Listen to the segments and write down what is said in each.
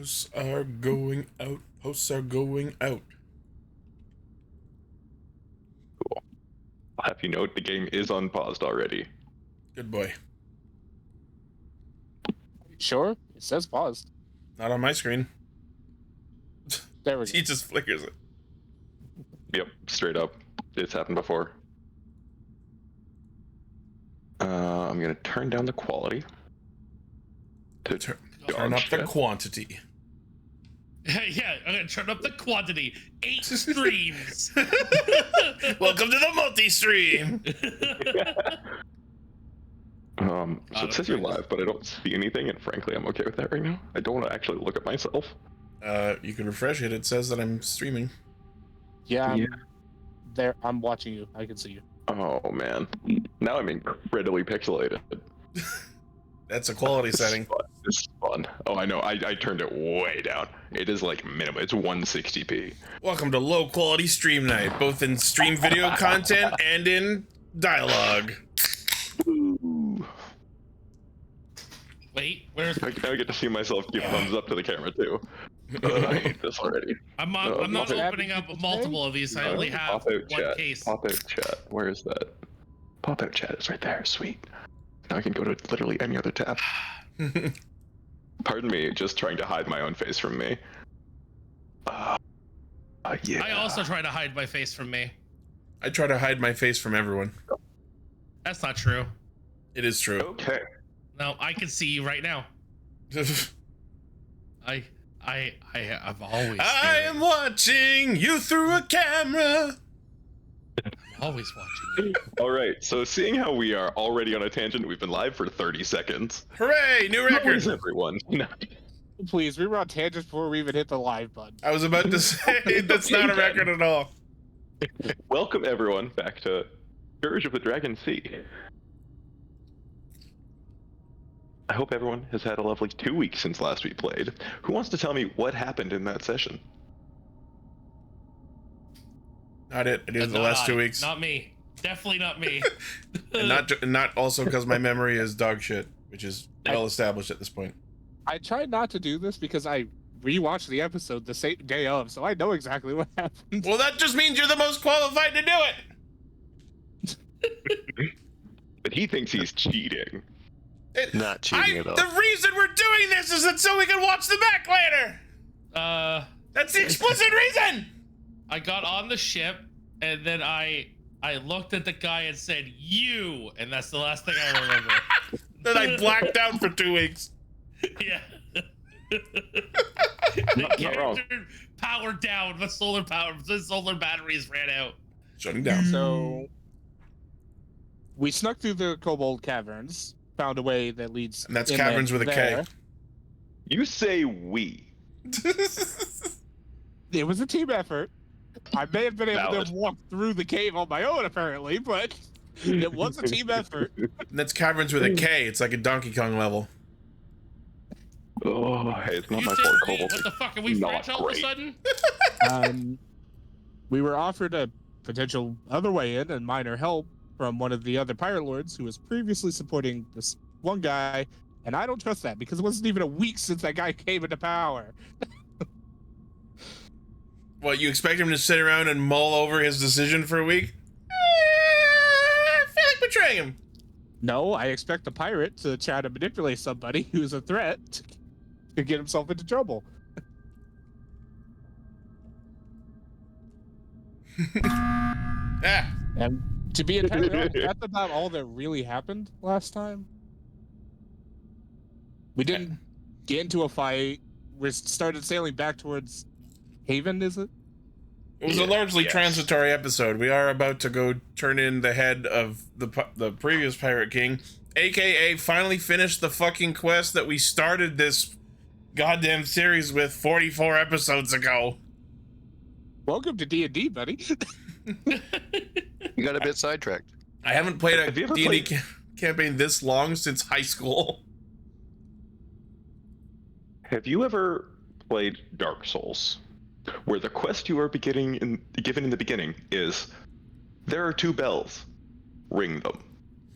Posts are going out. Posts are going out. Cool. I'll have you note the game is unpaused already. Good boy. Sure, it says paused. Not on my screen. There we go. He just flickers it. Yep, straight up. It's happened before. I'm gonna turn down the quality. To Turn dog up the shit. quantity. Yeah, I'm gonna turn up the quantity. 8 streams. Welcome to the multi-stream. So it says you're live, but I don't see anything, and frankly, I'm okay with that right now. I don't want to actually look at myself. You can refresh it. It says that I'm streaming. Yeah, Yeah. there. I'm watching you. I can see you. Oh man, now I'm incredibly pixelated. That's a quality setting. This is fun. Oh, I know. I turned it way down. It is like minimum. It's 160p. Welcome to low quality stream night, both in stream video content and in dialogue. Ooh. Wait, where's? I now get to see myself give thumbs up to the camera too. I hate this already. I'm not pop out- opening up multiple of these. I only have Pop out one chat. case. Pop out chat. Where is that? Pop out chat is right there. Sweet. Now I can go to literally any other tab. Pardon me, just trying to hide my own face from me. Yeah. I also try to hide my face from me. I try to hide my face from everyone. That's not true. It is true. Okay. No, I can see you right now. I've always. I am watching you through a camera. I'm always watching you. All right. So seeing how we are already on a tangent, we've been live for 30 seconds. Hooray! New How record. is everyone? Please, we were on tangents before we even hit the live button. I was about to say that's not a record at all. Welcome everyone back to Scourge of the Dragon Sea. I hope everyone has had a lovely 2 weeks since last we played. Who wants to tell me what happened in that session? Not it. I did the Not last 2 I. weeks. Not me. Definitely not me. And not also because my memory is dog shit, which is well established at this point. I tried not to do this because I rewatched the episode the same day of, so I know exactly what happened. Well, that just means you're the most qualified to do it. But he thinks he's cheating. Not cheating at all. The reason we're doing this is that so we can watch the back later. That's the explicit reason. I got on the ship and then I looked at the guy and said "you," and that's the last thing I remember. Then I blacked out for 2 weeks. Yeah. Not wrong. Powered down. The solar batteries ran out. Shutting down. So we snuck through the Kobold caverns, found a way that leads. And that's inland caverns with a K. there. You say we. It was a team effort. I may have been able Valid. to walk through the cave on my own, apparently, but it was a team effort. That's caverns with a K. It's like a Donkey Kong level. Oh, hey, it's not You my said fault, we. Kobold. What the fuck? Are we Not French all of a great. sudden? We were offered a potential other way in and minor help from one of the other pirate lords who was previously supporting this one guy, and I don't trust that because it wasn't even a week since that guy came into power. What, you expect him to sit around and mull over his decision for a week? I feel like betraying him. No, I expect a pirate to try to manipulate somebody who's a threat to get himself into trouble. Ah, And to be entirely honest, that's about all that really happened last time. We didn't get into a fight. We started sailing back towards Haven, is it? it was a largely transitory episode. We are about to go turn in the head of the previous Pirate King, aka finally finish the fucking quest that we started this goddamn series with 44 episodes ago. Welcome to D&D, buddy. You got a bit sidetracked. I haven't played a Have you ever D&D played- campaign this long since high school. Have you ever played Dark Souls, where the quest you are given in the beginning is, there are 2 bells, ring them.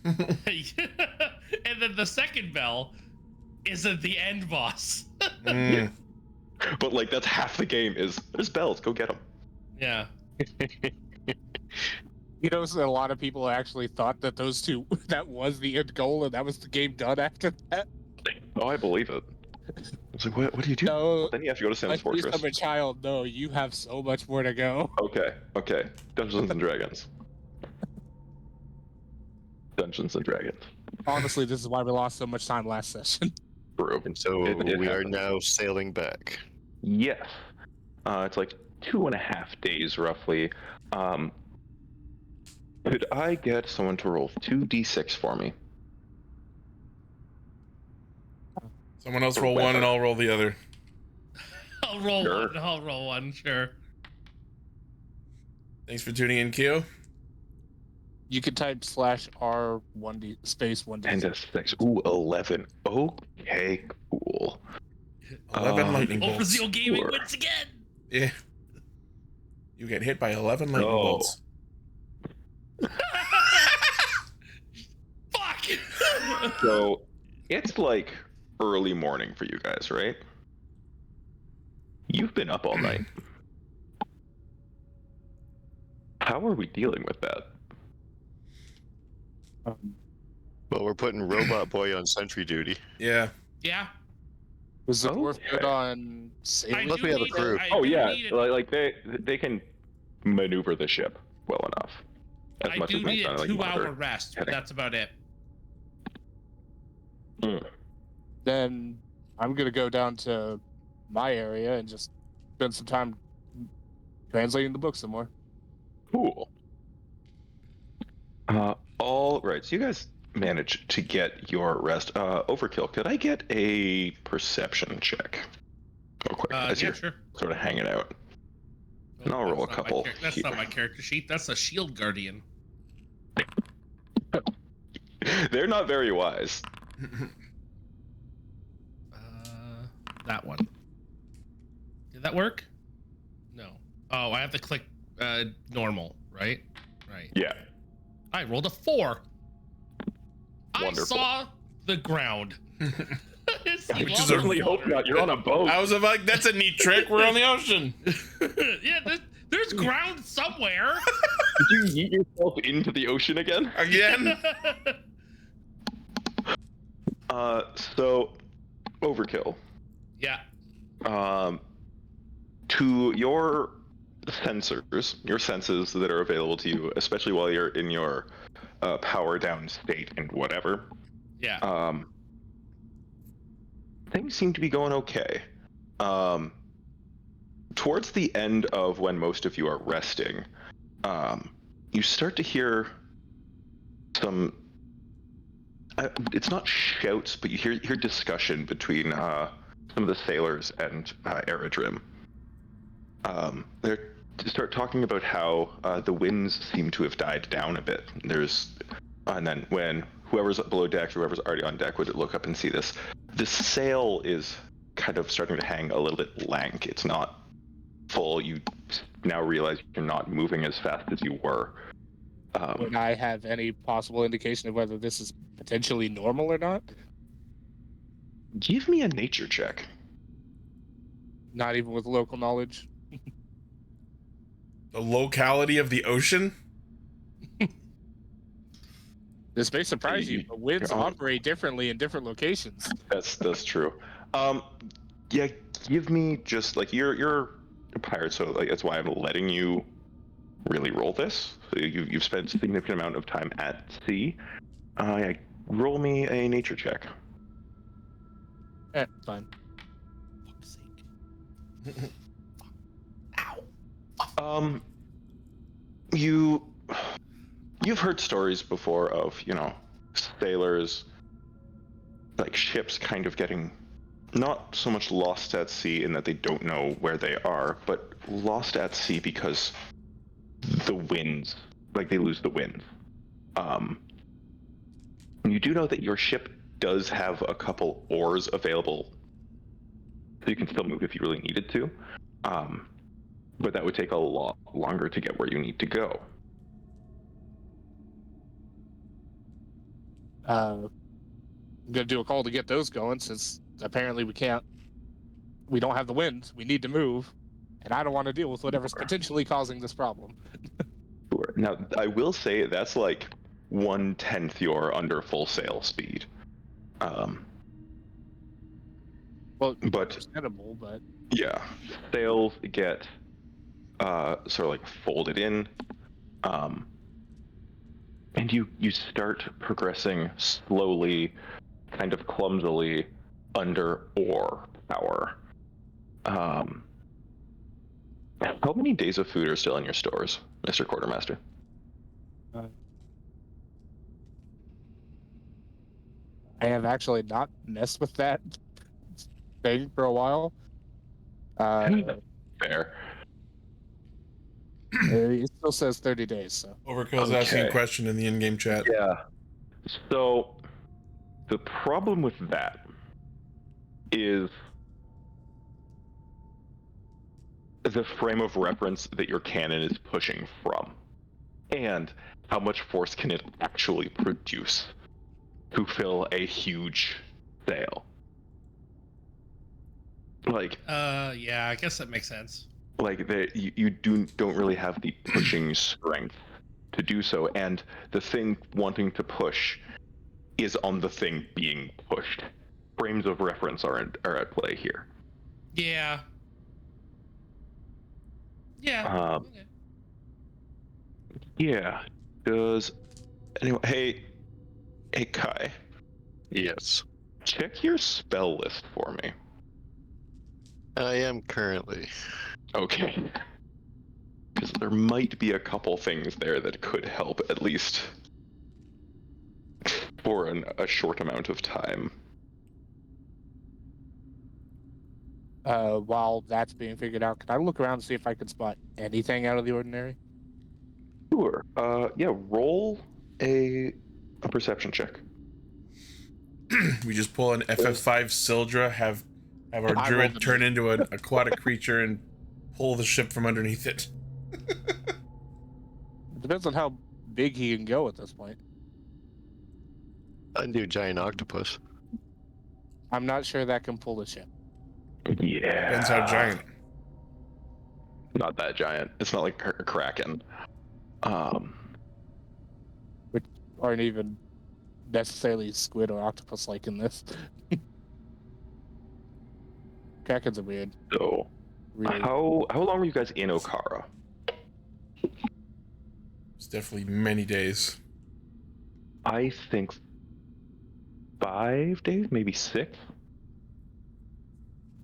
And then the second bell isn't the end boss. Mm. But like that's half the game is there's bells, go get them. Yeah. You know, so a lot of people actually thought that those two, that was the end goal, and that was the game done after that. Oh, I believe it. It's like, what do you do? No, Well, then you have to go to Sam's like Fortress. I'm a child. No, you have so much more to go. Okay. Dungeons and Dragons. Dungeons and Dragons. Honestly, this is why we lost so much time last session. True. And so It we are happens. now sailing back. Yes. It's like 2.5 days roughly. Could I get someone to roll 2d6 for me? Someone else roll one and I'll roll the other. I'll roll Sure. one. I'll roll one. Sure. Thanks for tuning in, Q. You could type /R 1D space 1D. And a 6. Ooh, 11. Okay, cool. 11 lightning bolts. Overzeal Gaming sure. wins again. Yeah. You get hit by 11 lightning Oh. bolts. Fuck. So it's like early morning for you guys, right? You've been up all night. How are we dealing with that? Well, we're putting Robot Boy on sentry duty. Yeah. Yeah. Was the dwarf Okay. good on sailing? Look, we have a crew. Oh yeah, like they can maneuver the ship well enough. As I much do as they've need done, a like, 2-hour monitor rest, but heading. that's about it. Then I'm gonna go down to my area and just spend some time translating the book some more. Cool. All right. So you guys managed to get your rest. Overkill. Could I get a perception check? Real quick, as Yeah, you're sure. sort of hanging out. And I'll That's roll a not my couple That's here. not my character sheet. That's a shield guardian. They're not very wise. That one. Did that work? No. Oh, I have to click normal, right? Right. Yeah. I rolled a 4. I Wonderful. saw the ground. It's I the certainly hope not. You're on a boat. I was like, that's a neat trick. We're on the ocean. Yeah, there's ground somewhere. Did you yeet yourself into the ocean again? Again? So, Overkill. Yeah. To your sensors, your senses that are available to you, especially while you're in your power down state and whatever, Yeah. things seem to be going okay. Towards the end of when most of you are resting, you start to hear some. It's not shouts, but you hear discussion between some of the sailors and Aerodrim. They start talking about how the winds seem to have died down a bit. And then when whoever's below deck, whoever's already on deck, would look up and see this. The sail is kind of starting to hang a little bit lank. It's not full. You now realize you're not moving as fast as you were. Would I have any possible indication of whether this is potentially normal or not? Give me a nature check. Not even with local knowledge. The locality of the ocean? This may surprise you, but winds You're on- operate differently in different locations. That's true. Yeah, give me just like you're a pirate, so like that's why I'm letting you really roll this. So you've spent a significant amount of time at sea. Yeah, roll me a nature check. Fine. Fuck's sake. Ow. You've heard stories before of, sailors, like ships kind of getting not so much lost at sea in that they don't know where they are, but lost at sea because the winds, like they lose the wind. You do know that your ship does have a couple oars available, so you can still move if you really needed to. But that would take a lot longer to get where you need to go. I'm gonna do a call to get those going, since apparently we can't we don't have the wind. We need to move, and I don't want to deal with whatever's potentially causing this problem. Sure. Now, I will say that's like 1/10 your under full sail speed. Well, But understandable, but yeah, sails get sort of like folded in, and you start progressing slowly, kind of clumsily under oar power. How many days of food are still in your stores, Mr. Quartermaster? I have actually not messed with that thing for a while. Fair. It still says 30 days, so. Overkill's asking a Okay. question in the in-game chat. Yeah. So the problem with that is the frame of reference that your cannon is pushing from, and how much force can it actually produce to fill a huge sail. Like, Yeah, I guess that makes sense. like you don't really have the pushing strength to do so, and the thing wanting to push is on the thing being pushed. Frames of reference are at play here. Yeah. Yeah. Okay. Yeah. Does anyone? Hey, Kai. Yes, Check your spell list for me. I am currently. Okay. Because there might be a couple things there that could help, at least for a short amount of time. While that's being figured out, can I look around and see if I can spot anything out of the ordinary? Sure. Yeah. Roll a perception check. We just pull an FF5 Sildra, have our I druid rolled turn into an aquatic creature and pull the ship from underneath it. It depends on how big he can go at this point. I do giant octopus. I'm not sure that can pull the ship. Yeah. Depends how giant. Not that giant. It's not like a Kraken. Which aren't even necessarily squid or octopus like in this. Krakens are weird. So, Really. how long were you guys in Okara? It's definitely many days. I think 5 days, maybe 6.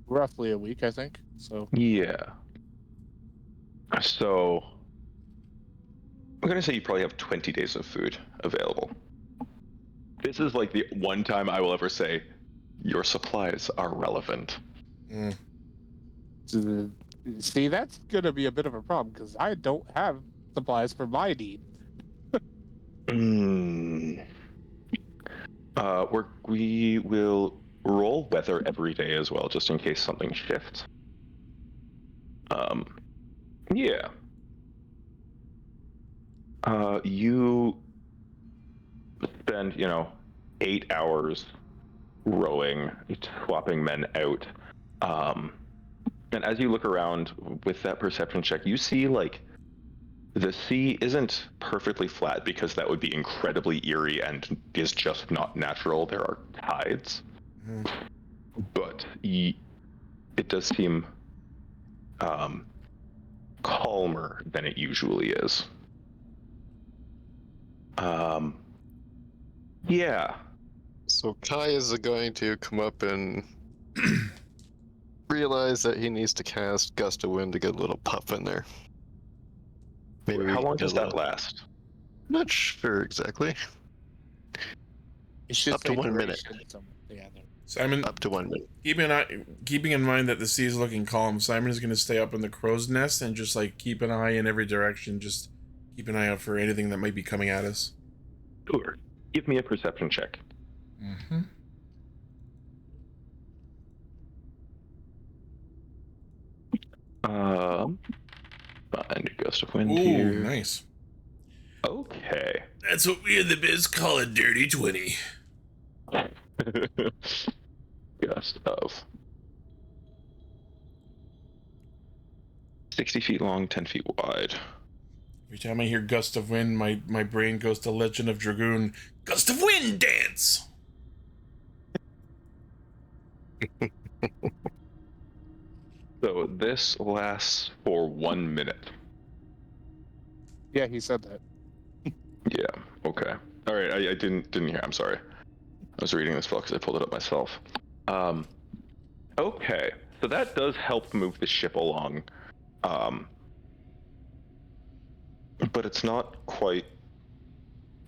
Roughly a week, I think. So Yeah. So, I'm gonna say you probably have 20 days of food available. This is like the one time I will ever say your supplies are relevant. see, that's gonna be a bit of a problem because I don't have supplies for my need. We will roll weather every day as well, just in case something shifts. Yeah. You spend, 8 hours rowing, swapping men out. And as you look around with that perception check, you see like the sea isn't perfectly flat because that would be incredibly eerie and is just not natural. There are tides. But it does seem calmer than it usually is. Yeah. So Kai is going to come up and realize that he needs to cast Gust of Wind to get a little puff in there. Maybe How we long can does get a that little- last? Not sure exactly. It should Up to say 1 minute. duration somewhere. Yeah, there. Simon, Up to 1 minute. keeping in mind that the sea is looking calm, Simon is going to stay up in the crow's nest and just like keep an eye in every direction. Just keep an eye out for anything that might be coming at us. Sure. Give me a perception check. Mm-hmm. Find a gust of wind Ooh, here. nice. Okay. That's what we in the biz call a dirty 20. Gust of 60 feet long, 10 feet wide. Every time I hear gust of wind, my brain goes to Legend of Dragoon. Gust of wind dance! So this lasts for 1 minute. Yeah, he said that. Yeah. Okay. All right. I didn't hear. I'm sorry. I was reading this book because I pulled it up myself. Okay. So that does help move the ship along. But it's not quite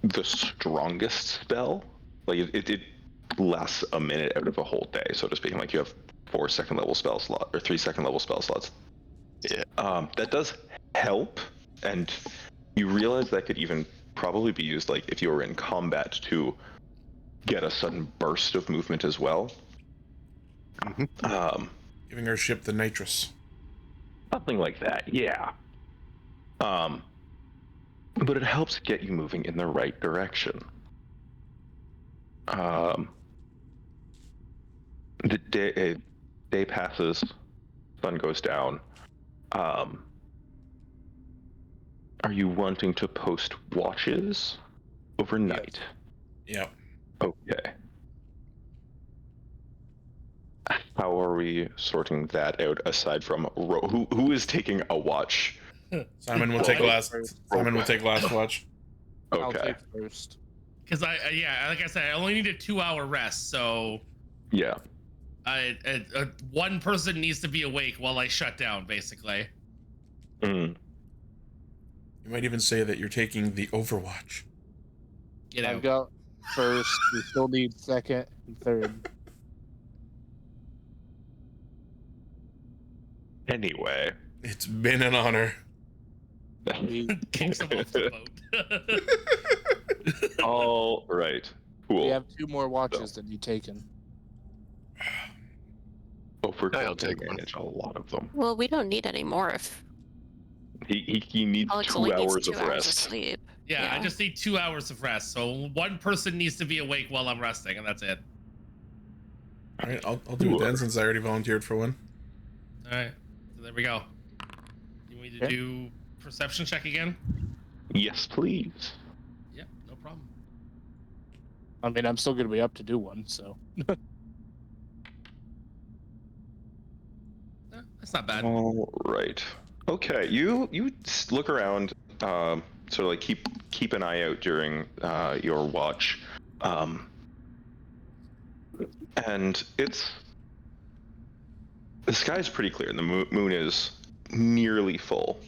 the strongest spell. Like it lasts a minute out of a whole day, so to speak. Like you have 4 second level spell slot or 3 second level spell slots. Yeah. That does help, and you realize that could even probably be used like if you were in combat to get a sudden burst of movement as well. Giving our ship the nitrous. Something like that, yeah. But it helps get you moving in the right direction. The day passes, sun goes down. Are you wanting to post watches overnight? Yep. Okay. How are we sorting that out aside from who is taking a watch? Simon will Well, take I'll last. Simon will take last watch. I'll Okay. take first. Because like I said, I only need a 2-hour rest, so Yeah. one person needs to be awake while I shut down, basically. Mm. You might even say that you're taking the Overwatch. You know, I've got first. We still need second and third. Anyway. It's been an honor. We, kicks them off the boat. All right. Cool. we have 2 more watches that need taken. Oh, we're I'll going take to one. manage a lot of them. Well, we don't need any more if He needs Alex 2 only hours needs 2 of hours rest. of sleep. Yeah, I just need 2 hours of rest. So one person needs to be awake while I'm resting, and that's it. All right, I'll do it then since I already volunteered for one. All right, so there we go. You want me to do perception check again? Yes, please. Yeah, no problem. I mean, I'm still going to be up to do one, so. That's not bad. All right. Okay, you look around, sort of like keep an eye out during your watch, and the sky's pretty clear, and the moon is nearly full.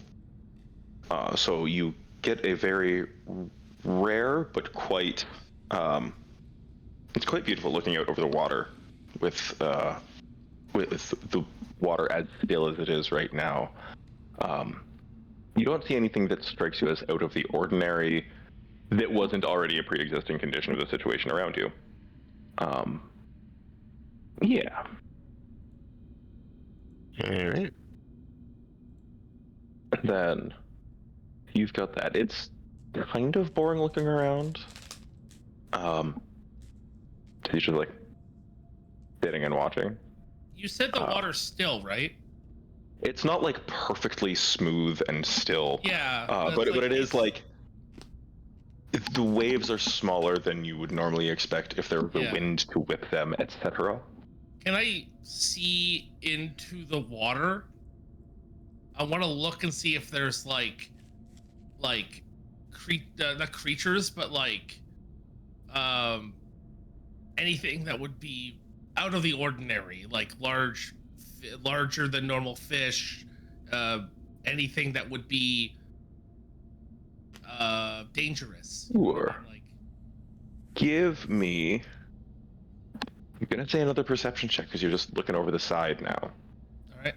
So you get a very rare but quite it's quite beautiful looking out over the water with the water as still as it is right now. You don't see anything that strikes you as out of the ordinary that wasn't already a pre-existing condition of the situation around you. Yeah. All right. Then you've got that. It's kind of boring looking around. He's just like sitting and watching. You said the water's still, right? It's not like perfectly smooth and still. Yeah. But it is like the waves are smaller than you would normally expect if there was a wind to whip them, etc. Can I see into the water? I want to look and see if there's not creatures, but anything that would be out of the ordinary, like larger than normal fish, anything that would be dangerous. Sure. Give me. I'm gonna say another perception check because you're just looking over the side now. All right.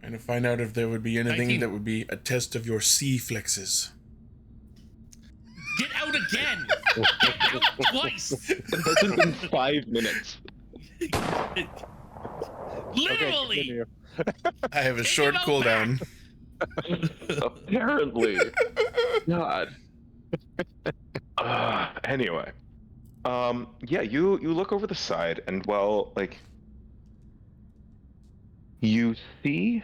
Trying to find out if there would be anything 19. that would be a test of your sea flexes. Get out again! Get out twice! It hasn't been 5 minutes. Literally! continue. I have a Take short it all cooldown. Apparently. God. Anyway. Yeah, you look over the side, and well, like You see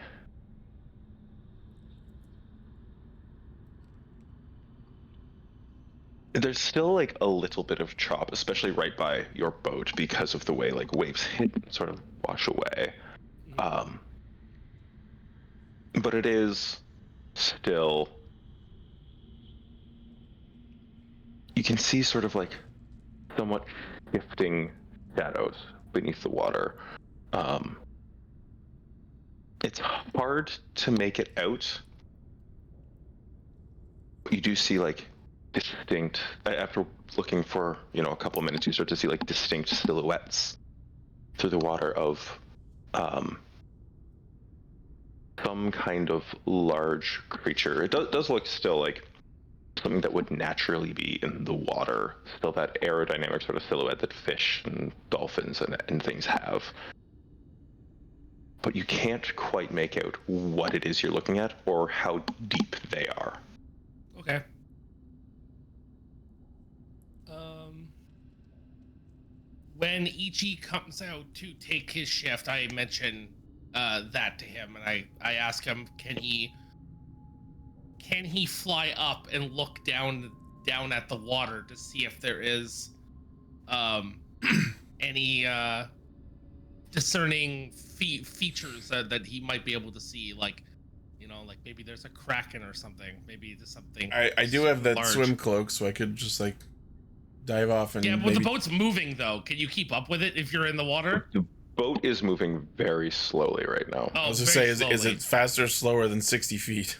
there's still like a little bit of chop, especially right by your boat because of the way like waves hit and sort of wash away. But it is still, you can see sort of like somewhat shifting shadows beneath the water. It's hard to make it out. You do see like distinct, after looking for, a couple minutes, you start to see like distinct silhouettes through the water of some kind of large creature. It does look still like something that would naturally be in the water, still that aerodynamic sort of silhouette that fish and dolphins and things have. But you can't quite make out what it is you're looking at or how deep they are. Okay. When Ichi comes out to take his shift, I mention that to him, and I ask him, can he fly up and look down at the water to see if there is any discerning features that he might be able to see, like like maybe there's a kraken or something, maybe there's something. I do have that large. swim cloak, so I could just like dive off and well, maybe... the boat's moving though. Can you keep up with it if you're in the water? The boat is moving very slowly right now. Oh, I was gonna say, is it faster or slower than 60 feet?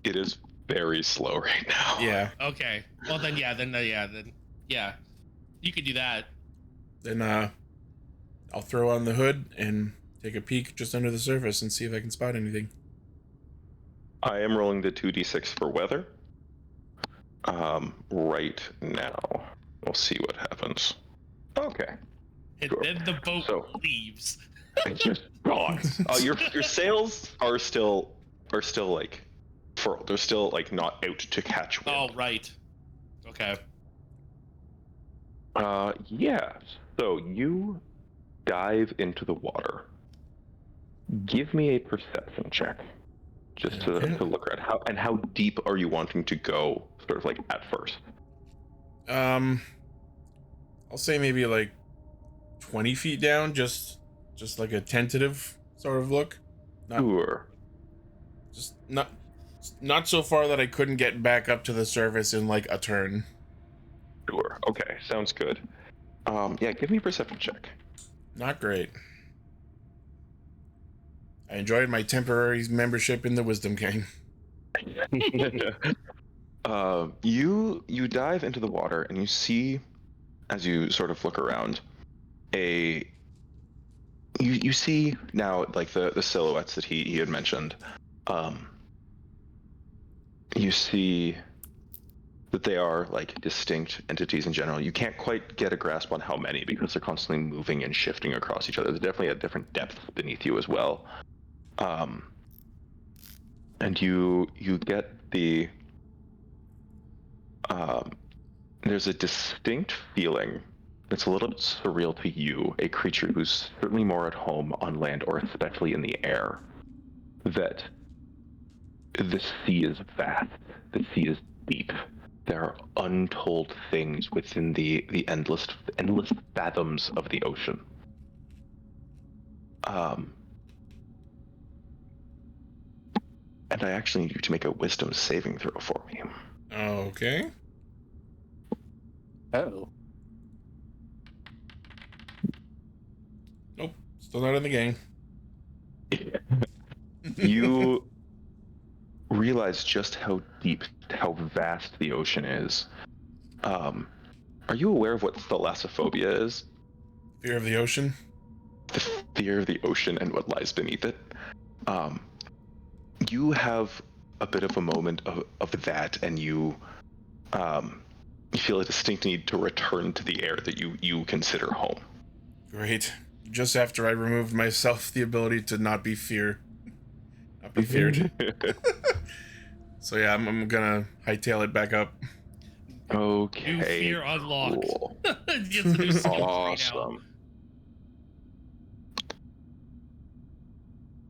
It is very slow right now. Yeah. Okay. Well then, yeah. You could do that. Then I'll throw on the hood and take a peek just under the surface and see if I can spot anything. I am rolling the 2d6 for weather. Right now. We'll see what happens. Okay. And Sure. then the boat leaves. It's just gone. Your sails are still like furled. They're still like not out to catch wind. Oh, right. Okay. Yeah. So you dive into the water. Give me a perception check, just to look at how deep are you wanting to go, sort of like at first. I'll say maybe like 20 feet down, just like a tentative sort of look. Sure. Just not so far that I couldn't get back up to the surface in like a turn. Sure. Okay. Sounds good. Yeah. Give me a perception check. Not great. I enjoyed my temporary membership in the Wisdom Gang. You dive into the water and you see, as you sort of look around, you see now like the silhouettes that he had mentioned. You see that they are like distinct entities in general. You can't quite get a grasp on how many because they're constantly moving and shifting across each other. There's definitely a different depth beneath you as well. And you get the there's a distinct feeling that's a little bit surreal to you, a creature who's certainly more at home on land or especially in the air, that the sea is vast, the sea is deep. There are untold things within the endless fathoms of the ocean. And I actually need you to make a wisdom saving throw for me. Okay. Oh. Nope. Still not in the game. You realize just how deep, how vast the ocean is. Are you aware of what thalassophobia is? Fear of the ocean? The fear of the ocean and what lies beneath it. You have a bit of a moment of that, and you feel a distinct need to return to the air that you consider home. Great. Just after I removed myself the ability to not be feared. So yeah, I'm gonna hightail it back up. Okay. New fear unlocked. Cool. It's a new skill tree now. Awesome.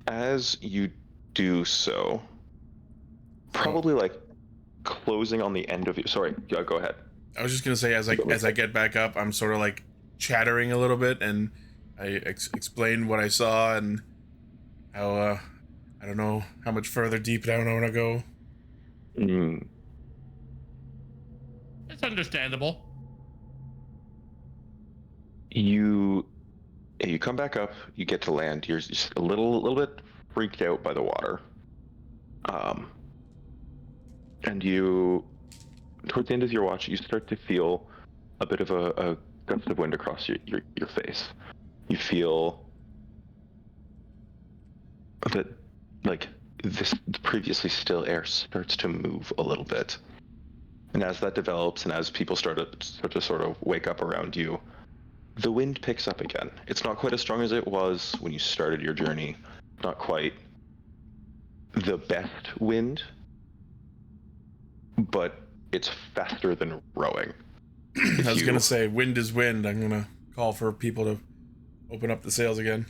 as you do so, probably like closing on the end of your. Sorry, yeah, go ahead. I was just gonna say, as I get back up, I'm sort of like chattering a little bit, and I explain what I saw and how I don't know how much further deep down I want to go. It's understandable. You come back up. You get to land. You're just a little bit freaked out by the water. And you, towards the end of your watch, you start to feel a bit of a gust of wind across your face. You feel that, like, this previously still air starts to move a little bit. And as that develops, and as people start to sort of wake up around you, the wind picks up again. It's not quite as strong as it was when you started your journey. Not quite the best wind, but it's faster than rowing. I was gonna say, wind is wind. I'm gonna call for people to open up the sails again.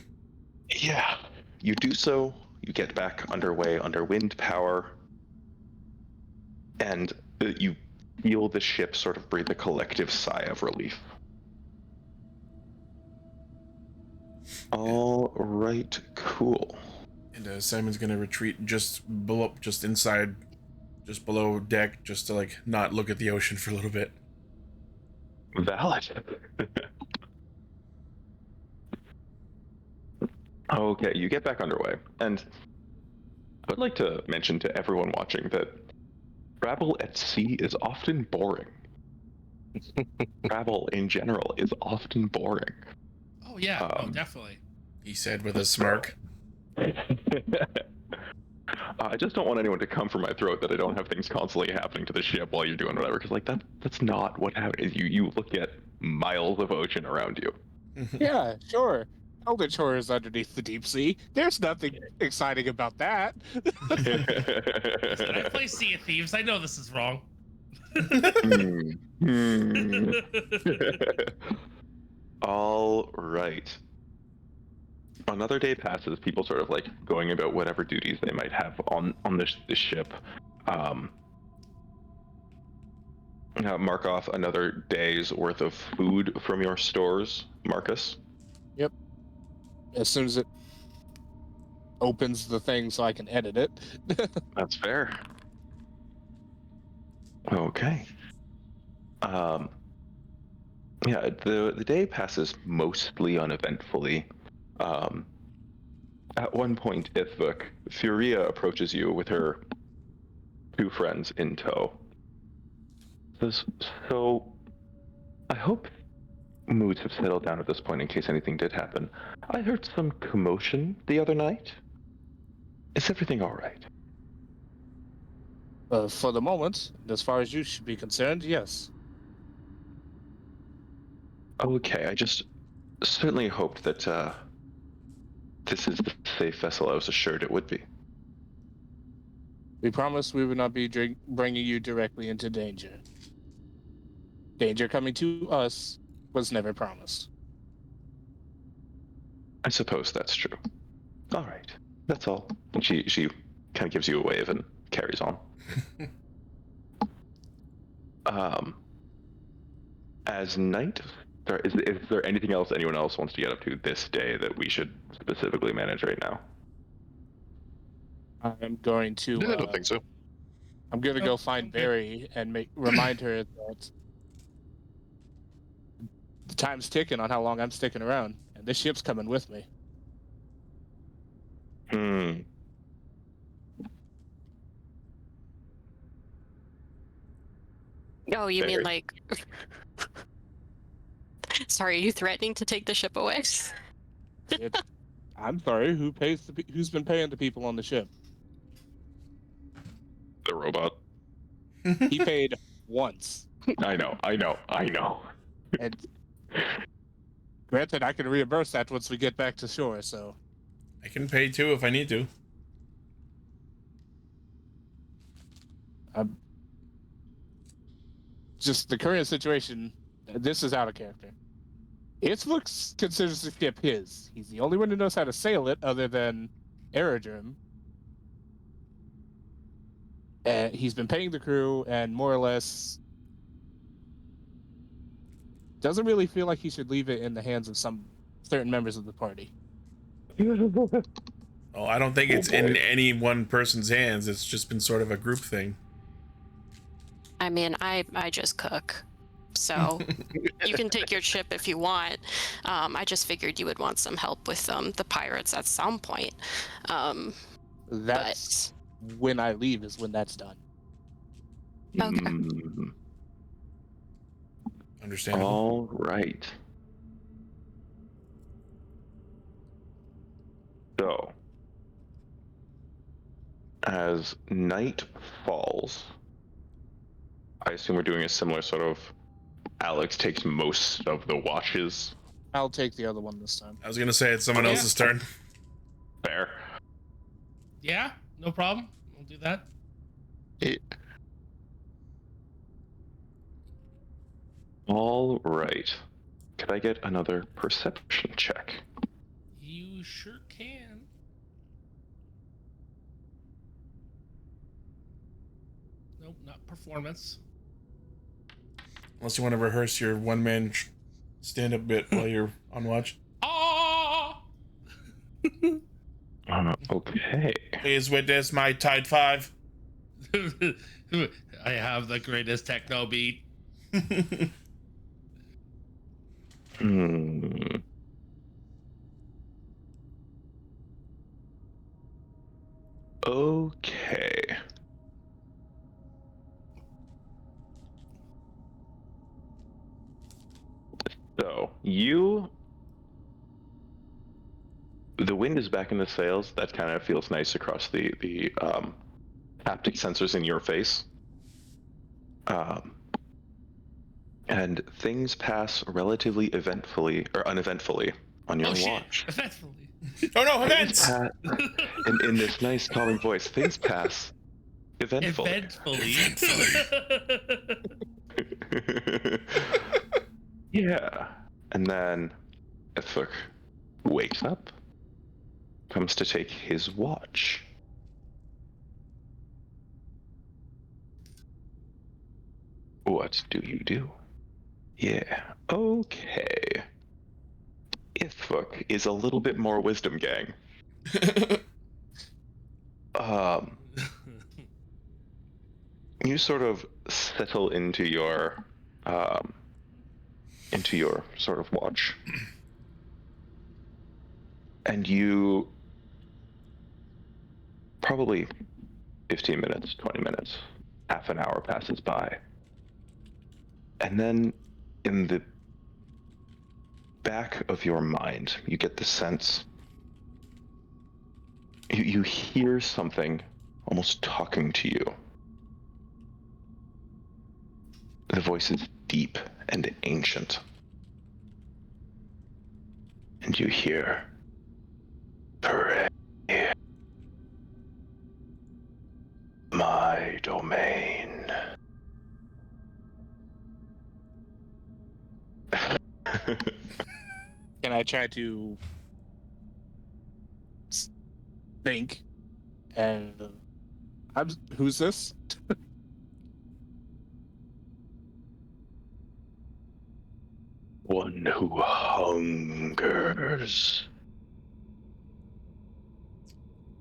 Yeah. You do so, you get back underway under wind power, and you feel the ship sort of breathe a collective sigh of relief. All right, cool. And Simon's gonna retreat just inside, just below deck, just to like not look at the ocean for a little bit. Valid. Okay, you get back underway, and I would like to mention to everyone watching that travel at sea is often boring. Travel in general is often boring. Oh yeah, definitely. He said with a smirk. I just don't want anyone to come for my throat that I don't have things constantly happening to the ship while you're doing whatever, because like that's not what happens. You look at miles of ocean around you. Yeah, sure. Eldritch Horror is underneath the deep sea. There's nothing exciting about that. Listen, I play Sea of Thieves. I know this is wrong. All right. Another day passes, people sort of like going about whatever duties they might have on this ship. Mark off another day's worth of food from your stores, Marcus. Yep. As soon as it opens the thing so I can edit it. That's fair. Okay. Yeah, the day passes mostly uneventfully. At one point, Ithvik, Furia approaches you with her two friends in tow. Says, so, I hope moods have settled down at this point in case anything did happen. I heard some commotion the other night. Is everything all right? For the moment, as far as you should be concerned, yes. Okay, I just certainly hoped that this is the safe vessel I was assured it would be. We promised we would not be bringing you directly into danger. Danger coming to us was never promised. I suppose that's true. All right, that's all. And she kind of gives you a wave and carries on. As night, is there anything else anyone else wants to get up to this day that we should specifically manage right now? I'm going to. I don't think so. I'm going to go find Barry and remind her that the time's ticking on how long I'm sticking around, and this ship's coming with me. Oh, you Very. mean like... Sorry, are you threatening to take the ship away? I'm sorry. Who's been paying the people on the ship? The robot. He paid once. I know. And granted, I can reimburse that once we get back to shore. So I can pay too if I need to. just the current situation. This is out of character. Itsvik considers the ship his. He's the only one who knows how to sail it, other than aerodrome. And he's been paying the crew and more or less doesn't really feel like he should leave it in the hands of some certain members of the party. Oh, I don't think it's in any one person's hands. It's just been sort of a group thing. I mean, I just cook. So you can take your ship if you want. I just figured you would want some help with the pirates at some point. That's when I leave is when that's done. Okay. Understandable. All right. So, as night falls, I assume we're doing a similar sort of. Alex takes most of the watches. I'll take the other one this time. I was gonna say it's someone else's turn. Fair. Yeah, no problem. We'll do that. All right. Could I get another perception check? You sure can. Nope, not performance. Unless you want to rehearse your one-man stand-up bit while you're on watch. Ah! Okay. Please witness my Tide 5. I have the greatest techno beat. Okay. So, the wind is back in the sails. That kind of feels nice across the haptic sensors in your face. And things pass relatively eventfully or uneventfully on your watch. Eventfully. Oh no, events! In this nice calming voice, things pass eventfully. Yeah. And then Ethvik wakes up, comes to take his watch. What do you do? Yeah, okay. Ithvik is a little bit more wisdom gang. You sort of settle into your sort of watch. And you probably 15 minutes, 20 minutes, half an hour passes by. And then in the back of your mind, you get the sense, you hear something almost talking to you. The voice is deep and ancient. And you hear, "Pray my domain." Can I try to think? And who's this? One who hungers.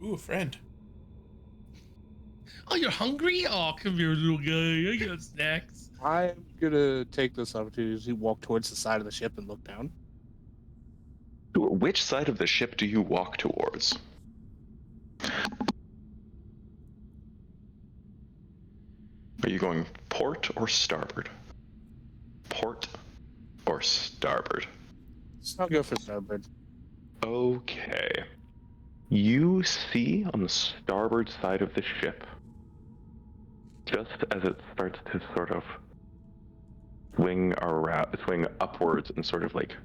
Ooh, a friend. Oh, you're hungry? Oh, come here, little guy. I got snacks. I'm gonna take this opportunity to walk towards the side of the ship and look down. Which side of the ship do you walk towards? Are you going port or starboard? Port or starboard? I'll go for starboard. Okay. You see on the starboard side of the ship, just as it starts to sort of swing upwards and sort of like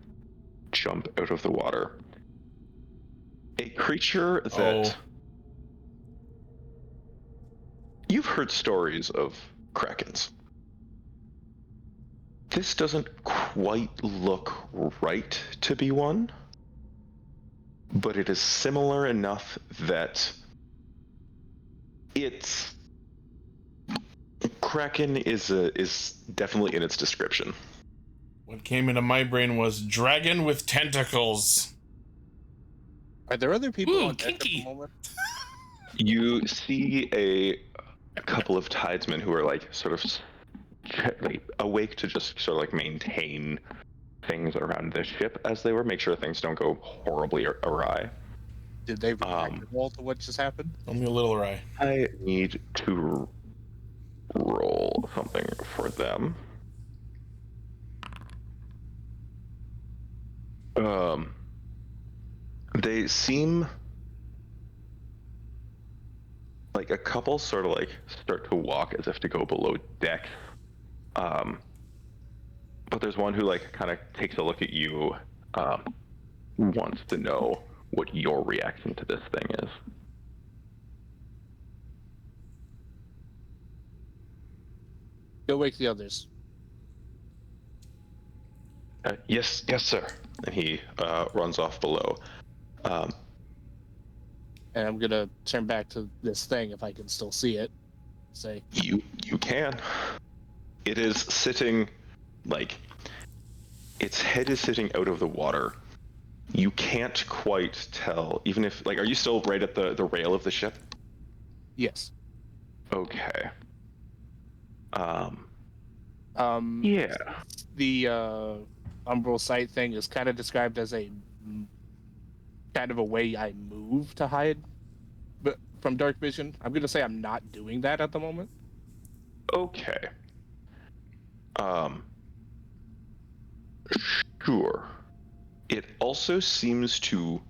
jump out of the water, a creature that you've heard stories of Krakens. This doesn't quite look right to be one, but it is similar enough that it's Kraken is definitely in its description. What came into my brain was dragon with tentacles. Are there other people Ooh, on deck at the kinky. moment? You see a couple of tidesmen who are like sort of like awake to just sort of like maintain things around the ship as they were, make sure things don't go horribly awry. Did they react at all to what just happened? Only a little wry. I need to roll something for them. They seem like a couple sort of like start to walk as if to go below deck. But there's one who like kind of takes a look at you, wants to know what your reaction to this thing is. Go wake the others. Yes, sir. And he runs off below. And I'm gonna turn back to this thing if I can still see it. Say, You can. It is sitting, like, its head is sitting out of the water. You can't quite tell, even if, like, are you still right at the rail of the ship? yes. Okay. Yeah. The umbral sight thing is kind of described as a kind of a way I move to hide, but from dark vision. I'm gonna say I'm not doing that at the moment. Okay. Sure. It also seems to...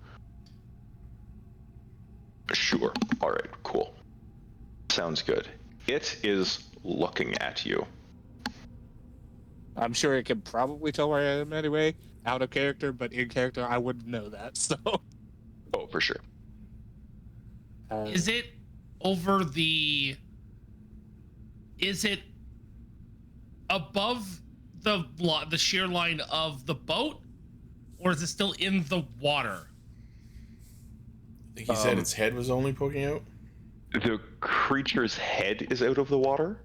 Sure. All right, cool. Sounds good. It is looking at you. I'm sure it can probably tell where I am anyway, out of character, but in character, I wouldn't know that. So, Oh, for sure. Is it over the? Is it above the sheer line of the boat, or is it still in the water? I think he said its head was only poking out. The creature's head is out of the water.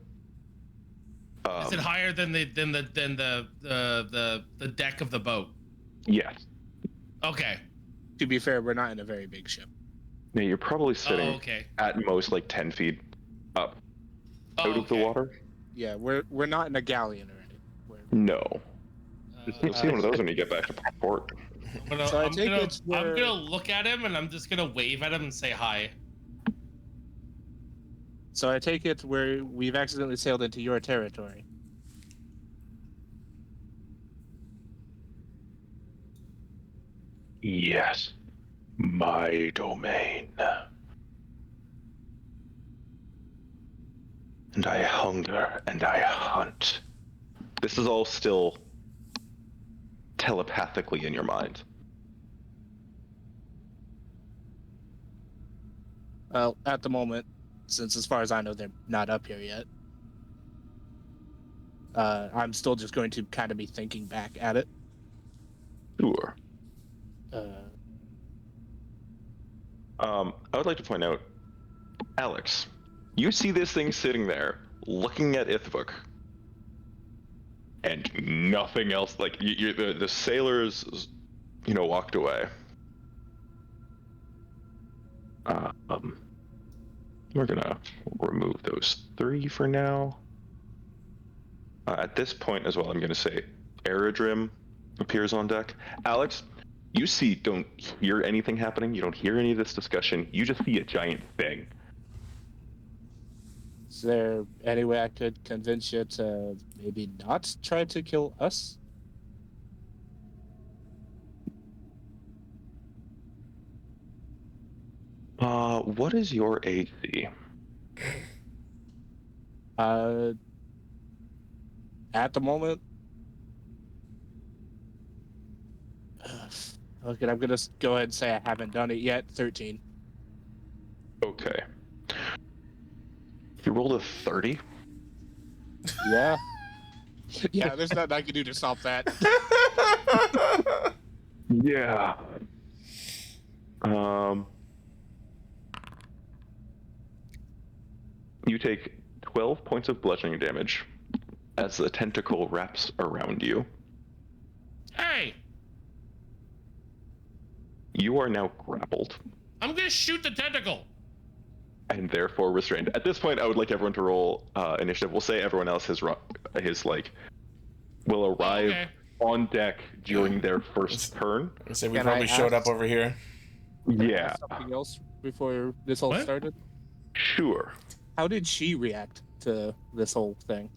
Is it higher than the deck of the boat? Yes. Okay. to be fair, we're not in a very big ship. Yeah, you're probably sitting okay. at most like 10 feet up out of the okay. water. Yeah, we're not in a galleon or anything. No. You'll see one of those when you get back to port. I'm gonna look at him and I'm just gonna wave at him and say hi. So I take it we've accidentally sailed into your territory. Yes. My domain. And I hunger and I hunt. This is all still telepathically in your mind. Well, at the moment, since as far as I know, they're not up here yet. I'm still just going to kind of be thinking back at it. Sure. I would like to point out, Alex, you see this thing sitting there, looking at Ithvuk, and nothing else. Like the sailors, walked away. We're gonna remove those 3 for now. At this point as well, I'm gonna say Aerodrim appears on deck. Alex, you don't hear anything happening. You don't hear any of this discussion. You just see a giant thing. Is there any way I could convince you to maybe not try to kill us? What is your AC? At the moment, okay, I'm gonna go ahead and say I haven't done it yet. 13. Okay. You rolled a 30? Yeah. Yeah, there's nothing I can do to stop that. Yeah. You take 12 points of bludgeoning damage as the tentacle wraps around you. Hey, You are now grappled I'm gonna shoot the tentacle. and therefore restrained. At this point, I would like everyone to roll initiative. We'll say everyone else will arrive Okay. on deck during their first turn. I said we Can probably I showed up ask- over here. Can I Yeah, ask something else before this all What? started? sure. How did she react to this whole thing?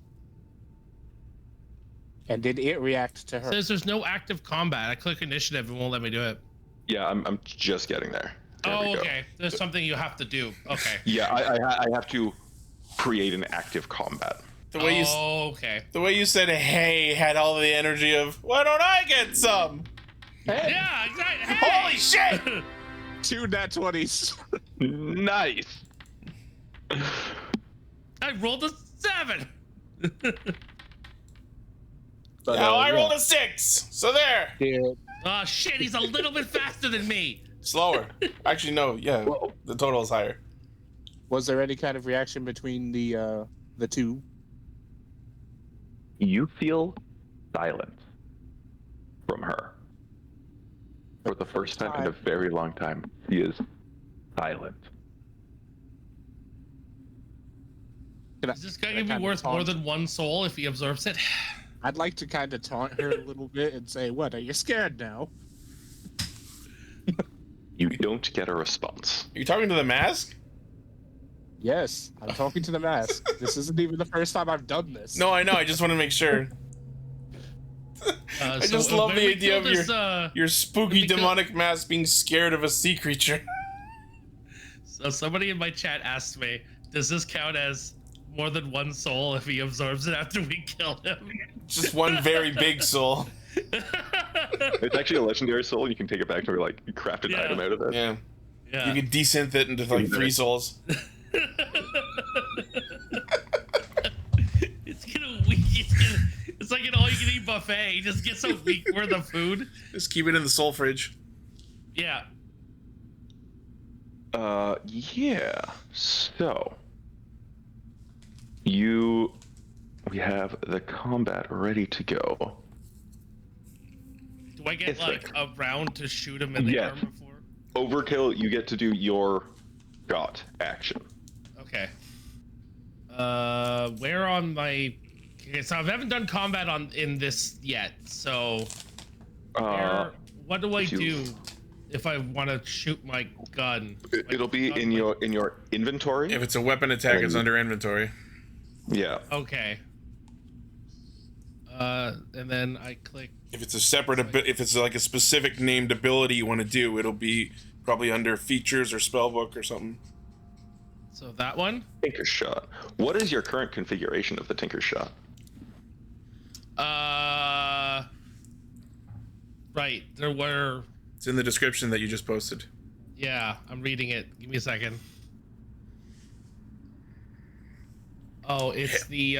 And did it react to her? Says there's no active combat. I click initiative and won't let me do it. Yeah, I'm just getting there. There we Oh, go. okay. There's something you have to do. Okay. Yeah, I have to create an active combat. The way you okay. the way you said "hey" had all the energy of "why don't I get some?" Hey, Yeah, exactly. Hey! Holy shit! 2 nat 20s. Nice. I rolled a 7. But, Now I yeah. rolled a 6, so there. Did, Oh shit, he's a little bit faster than me. Slower. Actually, no. Yeah, Whoa. the total is higher. was there any kind of reaction between the two? You feel silence from her. For the first time in a very long time, she is silent. Is this guy Can I gonna be kinda worth more taunt? than 1 soul if he absorbs it? I'd like to kind of taunt her a little bit and say, "What? Are you scared now?" You don't get a response. Are you talking to the mask? Yes, I'm talking to the mask. This isn't even the first time I've done this. No, I know. I just want to make sure. I just love when the we idea of kill this, your spooky we kill- demonic mask being scared of a sea creature. So somebody in my chat asked me, does this count as more than 1 soul if he absorbs it after we kill him? Just one very big soul. It's actually a legendary soul, and you can take it back to her, like, craft an Yeah. item out of it. Yeah. Yeah. You could desynth it into like 3 souls. It's like an all-you-can-eat buffet. You just get a week worth of food. Just keep it in the soul fridge. Yeah. Yeah. So, we have the combat ready to go. Do I get It's like a round to shoot him in the Yes. arm before? Overkill, you get to do your shot action. Okay. Where on my? Okay, so I haven't done combat in this yet. So, what do I if you- do if I want to shoot my gun? It'll be in your inventory. If it's a weapon attack, it's under inventory. Yeah. Okay. And then I click. If it's a separate, if it's like a specific named ability you want to do, it'll be probably under features or spellbook or something. So that one. Tinker Shot. What is your current configuration of the Tinker Shot? Right. There were. It's in the description that you just posted. Yeah, I'm reading it. Give me a second. Oh, it's the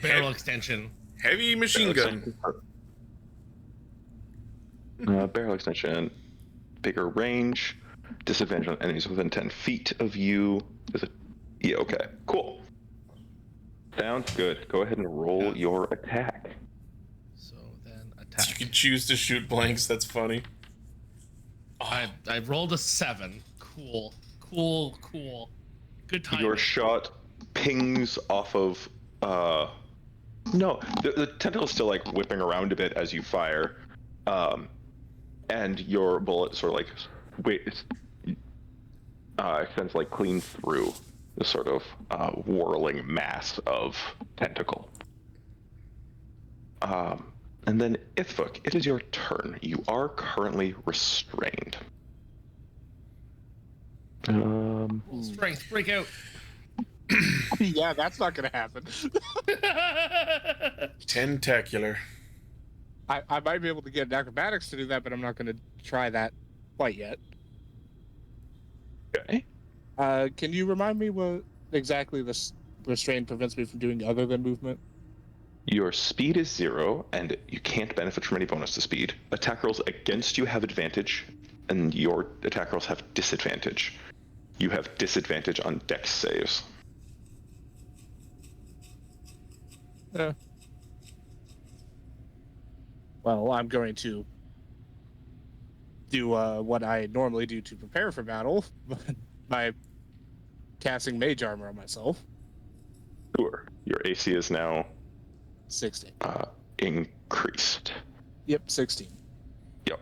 barrel extension. Heavy machine gun. Barrel extension, bigger range, disadvantage on enemies within 10 feet of you. Is it? Yeah, okay, cool. Sounds good. Go ahead and roll your attack. So then You attack. can choose to shoot blanks. That's funny. I rolled a 7. Cool. Good time. Your shot pings off of. No, the tentacle's still like whipping around a bit as you fire, and your bullet sort of like extends like clean through the sort of whirling mass of tentacle. And then Ithvuk, it is your turn. You are currently restrained. Strength breakout. Yeah, that's not gonna happen. Tentacular. I might be able to get acrobatics to do that, but I'm not gonna try that quite yet. Okay. Can you remind me what exactly this restraint prevents me from doing other than movement? Your speed is 0, and you can't benefit from any bonus to speed. Attack rolls against you have advantage, and your attack rolls have disadvantage. You have disadvantage on dex saves. Well, I'm going to do what I normally do to prepare for battle by casting mage armor on myself. Sure. Your AC is now 16. Increased. Yep, 16. Yep.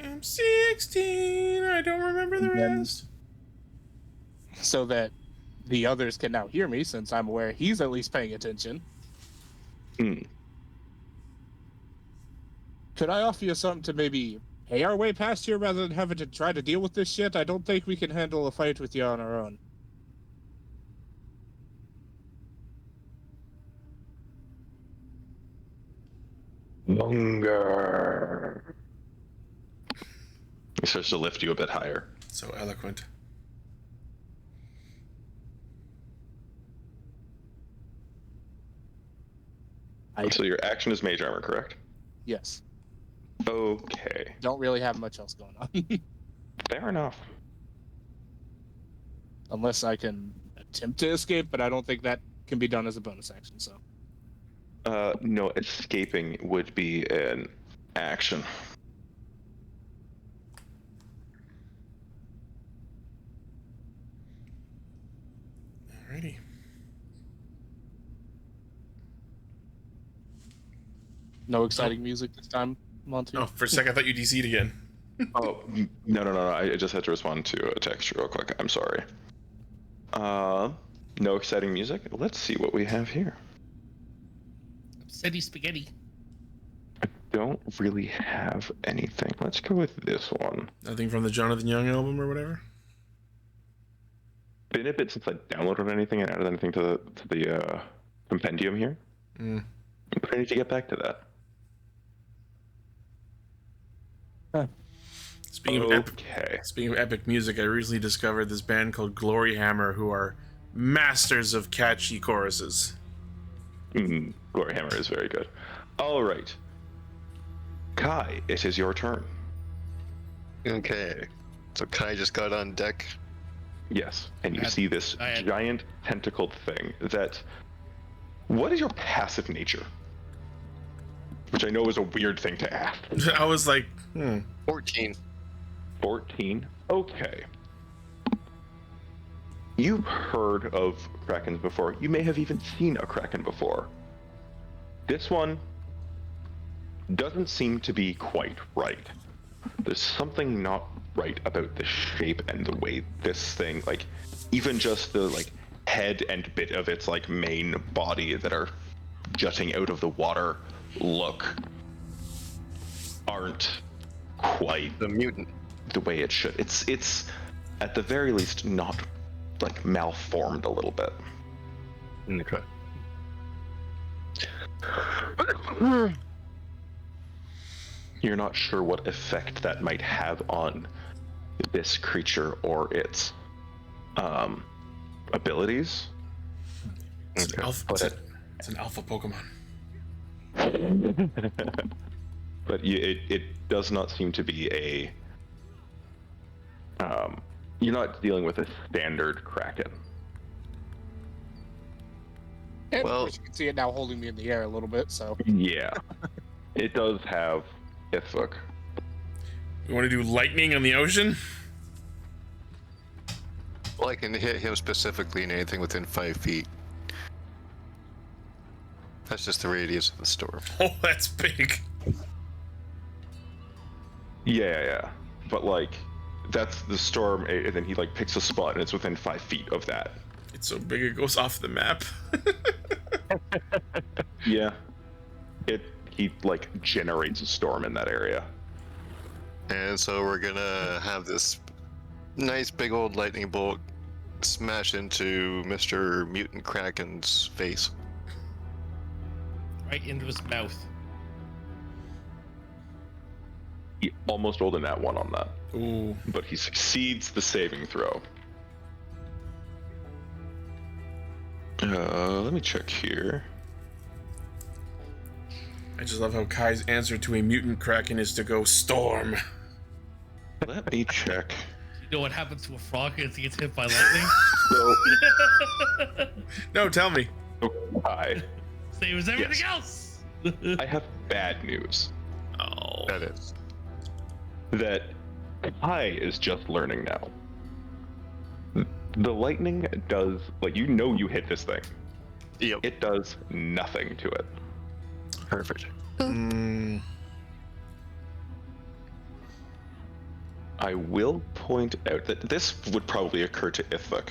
I'm 16. I don't remember the And then- rest. So that the others can now hear me, since I'm aware he's at least paying attention. Mm. Could I offer you something to maybe pay our way past here rather than having to try to deal with this shit? I don't think we can handle a fight with you on our own. Longer. He starts to lift you a bit higher. So eloquent. So your action is mage armor, correct? Yes. Okay. Don't really have much else going on. Fair enough. Unless I can attempt to escape, but I don't think that can be done as a bonus action, so. No, escaping would be an action. Alrighty. No exciting music this time, Monty? Oh, for a second I thought you DC'd again. Oh, no. I just had to respond to a text real quick. I'm sorry. No exciting music. Let's see what we have here. City spaghetti. I don't really have anything. Let's go with this one. Nothing from the Jonathan Young album or whatever? Been a bit since I downloaded anything and added anything to the compendium here. Mm. But I need to get back to that. Speaking of epic music, I recently discovered this band called Glory Hammer, who are masters of catchy choruses. Glory Hammer is very good. All right. Kai, it is your turn. Okay. So Kai just got on deck. Yes, and you see this I had- giant tentacled thing that... What is your passive nature? Which I know is a weird thing to ask. I was like, 14. 14? Okay. You've heard of Krakens before. You may have even seen a Kraken before. This one doesn't seem to be quite right. There's something not right about the shape and the way this thing, like, even just the, like, head and bit of its, like, main body that are jutting out of the water aren't quite The mutant. the way it should. It's at the very least not, like, malformed a little bit. Okay. You're not sure what effect that might have on this creature or its abilities. it's an Okay. alpha. It's an alpha Pokemon. But it does not seem to be a... you're not dealing with a standard Kraken. And Well- of course, you can see it now holding me in the air a little bit, so. Yeah. It does have... Yes, look. You want to do lightning on the ocean? Well, I can hit him specifically in anything within 5 feet. That's just the radius of the storm. Oh, that's big. Yeah. But, like, that's the storm, and then he, like, picks a spot, and it's within 5 feet of that. It's so big it goes off the map. Yeah. He, like, generates a storm in that area. And so we're gonna have this nice big old lightning bolt smash into Mr. Mutant Kraken's face. Right into his mouth. He almost rolled a nat 1 on that, Ooh. but he succeeds the saving throw. Let me check here. I just love how Kai's answer to a mutant kraken is to go storm. Let me check. You know what happens to a frog as he gets hit by lightning? So, No, tell me. Kai, Same as everything else. I have bad news. Oh. That is. That Kai is just learning now. The lightning does, like, you know you hit this thing. Yep. It does nothing to it. Perfect. Mm, I will point out that this would probably occur to Ithvik.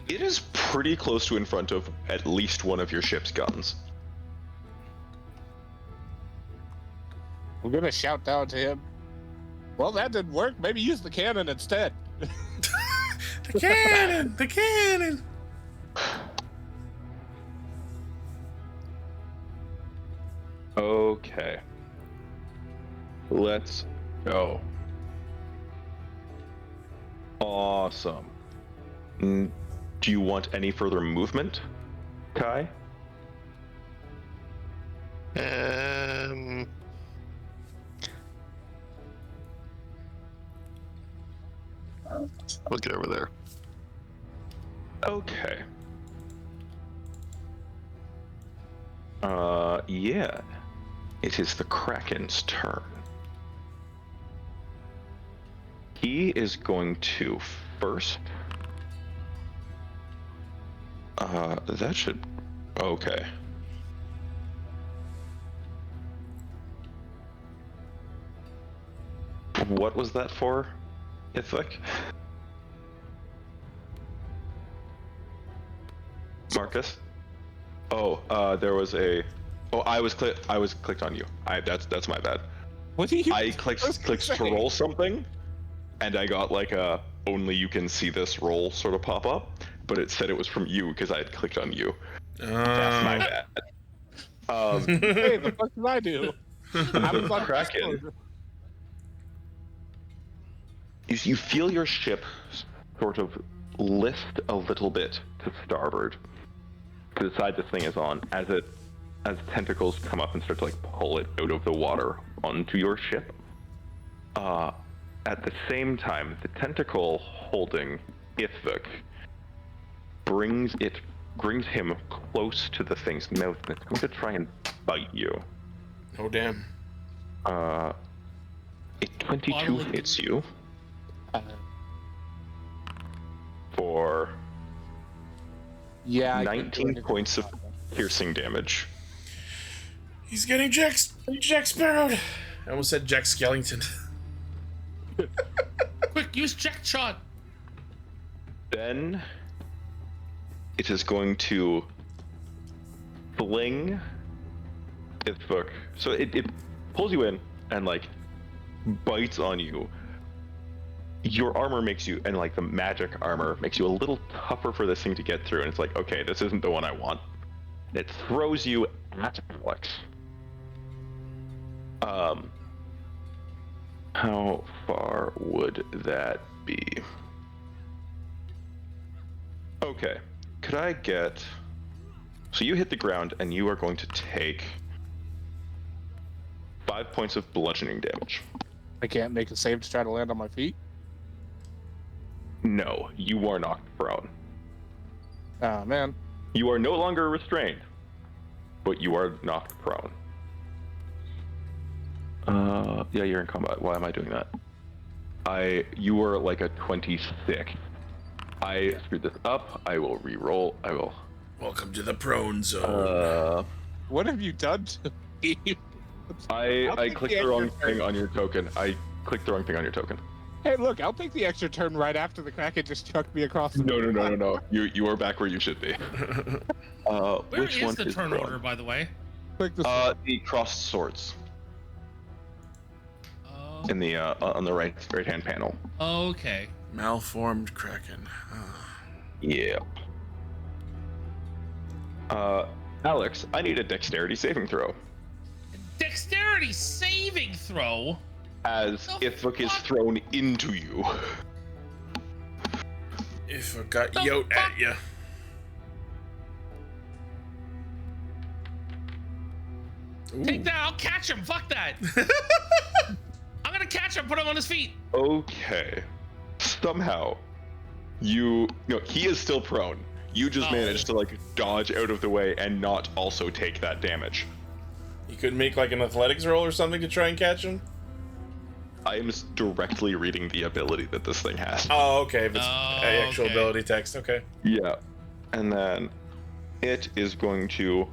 It is pretty close to in front of at least one of your ship's guns. I'm gonna shout down to him. Well, that didn't work. Maybe use the cannon instead. the cannon! The cannon! Okay. Let's go. Awesome. Do you want any further movement, Kai? We'll get over there. Okay. Yeah. It is the Kraken's turn. He is going to first. That should. Okay. What was that for, Ithvik? Marcus? Oh, there was a. Oh, I was clicked on you. That's my bad. What do you? I clicked to roll something, and I got like a only you can see this roll sort of pop up, but it said it was from you because I had clicked on you. That's my bad. Hey, the fuck did I do? I was on Kraken. Discord. You feel your ship sort of lift a little bit to starboard, to the side this thing is on, as tentacles come up and start to like pull it out of the water onto your ship. At the same time, the tentacle holding Ithvik brings him close to the thing's mouth, and it's going to try and bite you. Oh, damn. A 22 hits you for Yeah, 19 points of piercing damage. He's getting Jack Sparrowed. I almost said Jack Skellington. Quick, use Jack Shot. Then it is going to fling Ithvik. So it pulls you in and like bites on you. Your armor makes you, and like the magic armor makes you a little tougher for this thing to get through. And it's like, okay, this isn't the one I want. It throws you at Alex. How far would that be? Okay, could I get... So you hit the ground and you are going to take 5 points of bludgeoning damage. I can't make a save to try to land on my feet. No, you are knocked prone. Oh man. You are no longer restrained, but you are knocked prone. Yeah, you're in combat. Why am I doing that? You were like a 26. I screwed this up. I will re-roll. Welcome to the prone zone. What have you done to me? I clicked the wrong thing on your token. Hey, look, I'll take the extra turn right after the Kraken just chucked me across the No. You are back where you should be. Where Which is one the turn prone? order, by the way? Click the The crossed swords Oh, in the on the right hand panel. okay. Malformed Kraken. Yeah. Alex, I need a dexterity saving throw. Dexterity saving throw. As Ithvik is thrown into you. If I got yote at ya. Take that. I'll catch him. Fuck that. I'm gonna catch him. Put him on his feet. Okay. Somehow, he is still prone. You just managed to like dodge out of the way and not also take that damage. You could make like an athletics roll or something to try and catch him? I am directly reading the ability that this thing has. Oh, okay. If it's actual ability text, okay. Yeah. And then it is going to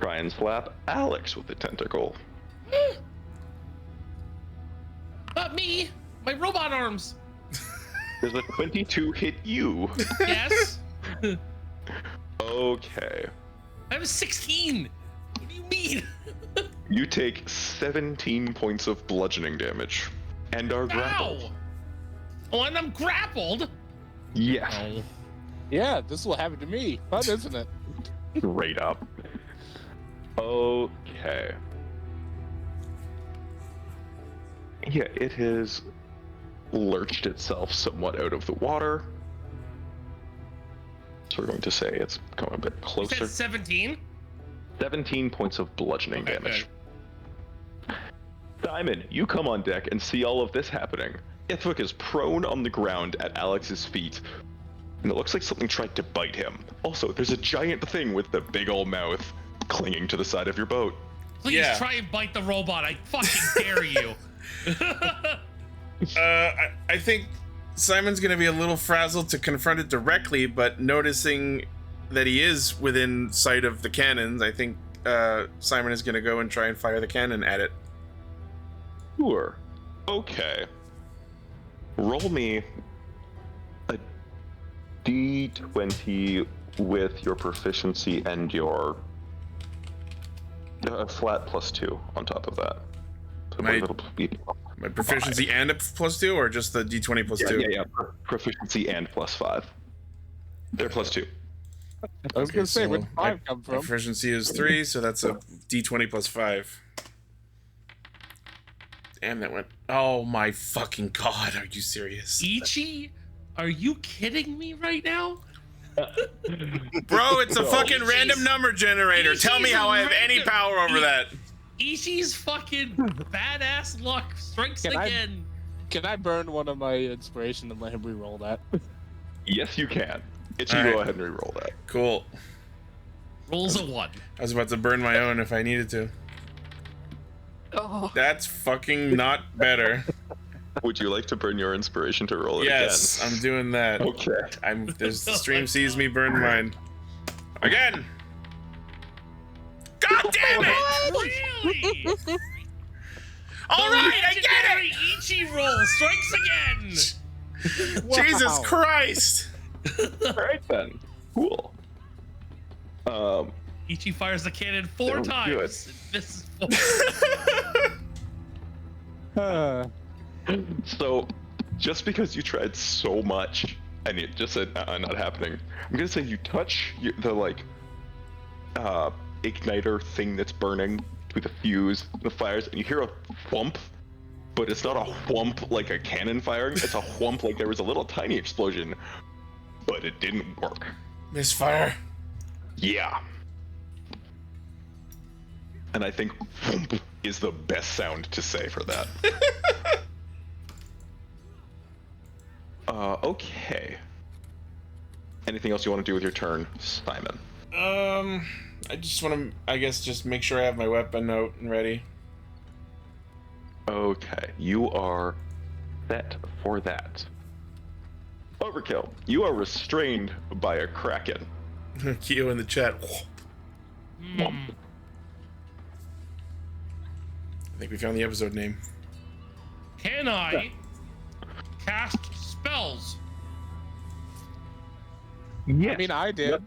try and slap Alex with the tentacle. Not me. My robot arms. Does a 22 hit you? Yes. Okay. I have a 16. What do you mean? You take 17 points of bludgeoning damage and are grappled. Ow! Oh, and I'm grappled. Yeah. Yeah, this will happen to me. Fun, isn't it? Straight up. Okay. Yeah, it has lurched itself somewhat out of the water. So we're going to say it's going a bit You closer. said 17? 17 points of bludgeoning Okay, damage. Simon, you come on deck and see all of this happening. Ithwick is prone on the ground at Alex's feet, and it looks like something tried to bite him. Also, there's a giant thing with the big old mouth clinging to the side of your boat. Please try and bite the robot. I fucking dare you. I think Simon's gonna be a little frazzled to confront it directly, but noticing that he is within sight of the cannons, I think Simon is gonna go and try and fire the cannon at it. Sure. Okay. Roll me a d20 with your proficiency and your flat +2 on top of that. So My proficiency and a +2, or just the d20 +2? Yeah. Proficiency and +5. They're +2. I was gonna say, where'd my 5 come from? proficiency is 3, so that's a d20 +5. Damn, that went. Oh my fucking god, are you serious? Ichi? Are you kidding me right now? Bro, it's a fucking random number generator. Tell me Ichi's how I have random- any power over that. Ishi's fucking badass luck strikes again. Can I burn one of my inspiration and let him re-roll that? Yes, you can. Itchy, All right. go ahead and re-roll that. Cool. Rolls a 1. I was about to burn my own if I needed to. Oh. That's fucking not better. Would you like to burn your inspiration to roll it Yes, again? I'm doing that. Okay. The stream sees me burn mine. Again! God damn it! Really? Alright, I get Legendary it! Ichi roll strikes again. Jesus Christ! Alright then. Cool. Ichi fires the cannon 4 Oh, times. This is 4. So, just because you tried so much and it just said not happening, I'm gonna say you touch the like igniter thing that's burning with the fuse, the fires, and you hear a whomp, but it's not a whomp like a cannon firing. It's a whomp like there was a little tiny explosion, but it didn't work. Misfire. Yeah. And I think whomp is the best sound to say for that. Okay. Anything else you want to do with your turn, Simon? I just want to, I guess, just make sure I have my weapon out and ready. Okay, you are set for that. Overkill. You are restrained by a Kraken. Keo in the chat. I think we found the episode name. Can I cast spells? Yes. I mean, I did.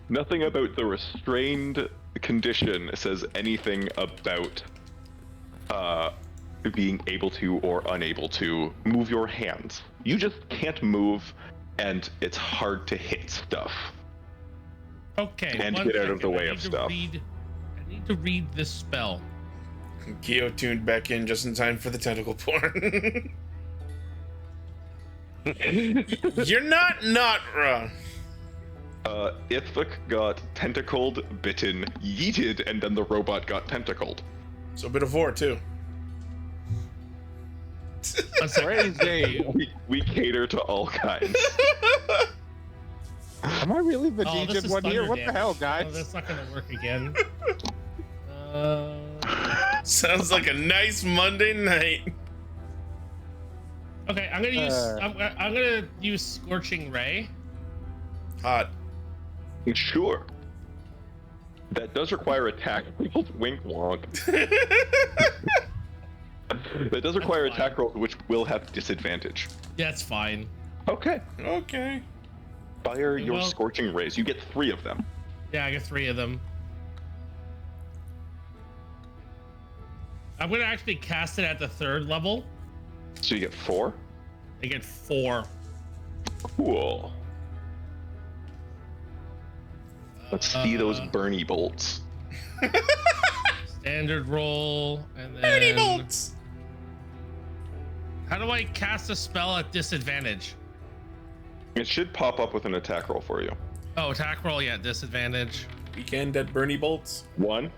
Nothing about the restrained condition says anything about being able to or unable to move your hands. You just can't move, and it's hard to hit stuff. Okay. And one get out of the second. way I of need to stuff. I need to read this spell. Keo tuned back in just in time for the tentacle porn. You're not wrong. Ithvik got tentacled, bitten, yeeted, and then the robot got tentacled. So a bit of 4 too. That's Crazy. We cater to all kinds. Am I really the Oh, this Legion is one here? thunder What the damage. hell, Oh, guys? that's not gonna work again. Sounds like a nice Monday night. Okay, I'm gonna use. I'm gonna use Scorching Ray. Hot. Sure. That does require attack rolls. Wink wonk. That does require fine. attack rolls, which will have disadvantage. Yeah, it's fine. Okay. Okay. Fire your Well- scorching rays. You get 3 of them. Yeah, I get 3 of them. I'm gonna actually cast it at the 3rd level. So you get 4. I get 4. Cool. Let's see those Bernie bolts. Standard roll, and then. Bernie bolts. How do I cast a spell at disadvantage? It should pop up with an attack roll for you. Oh, attack roll, yeah, disadvantage. Weekend at Bernie bolts. 1.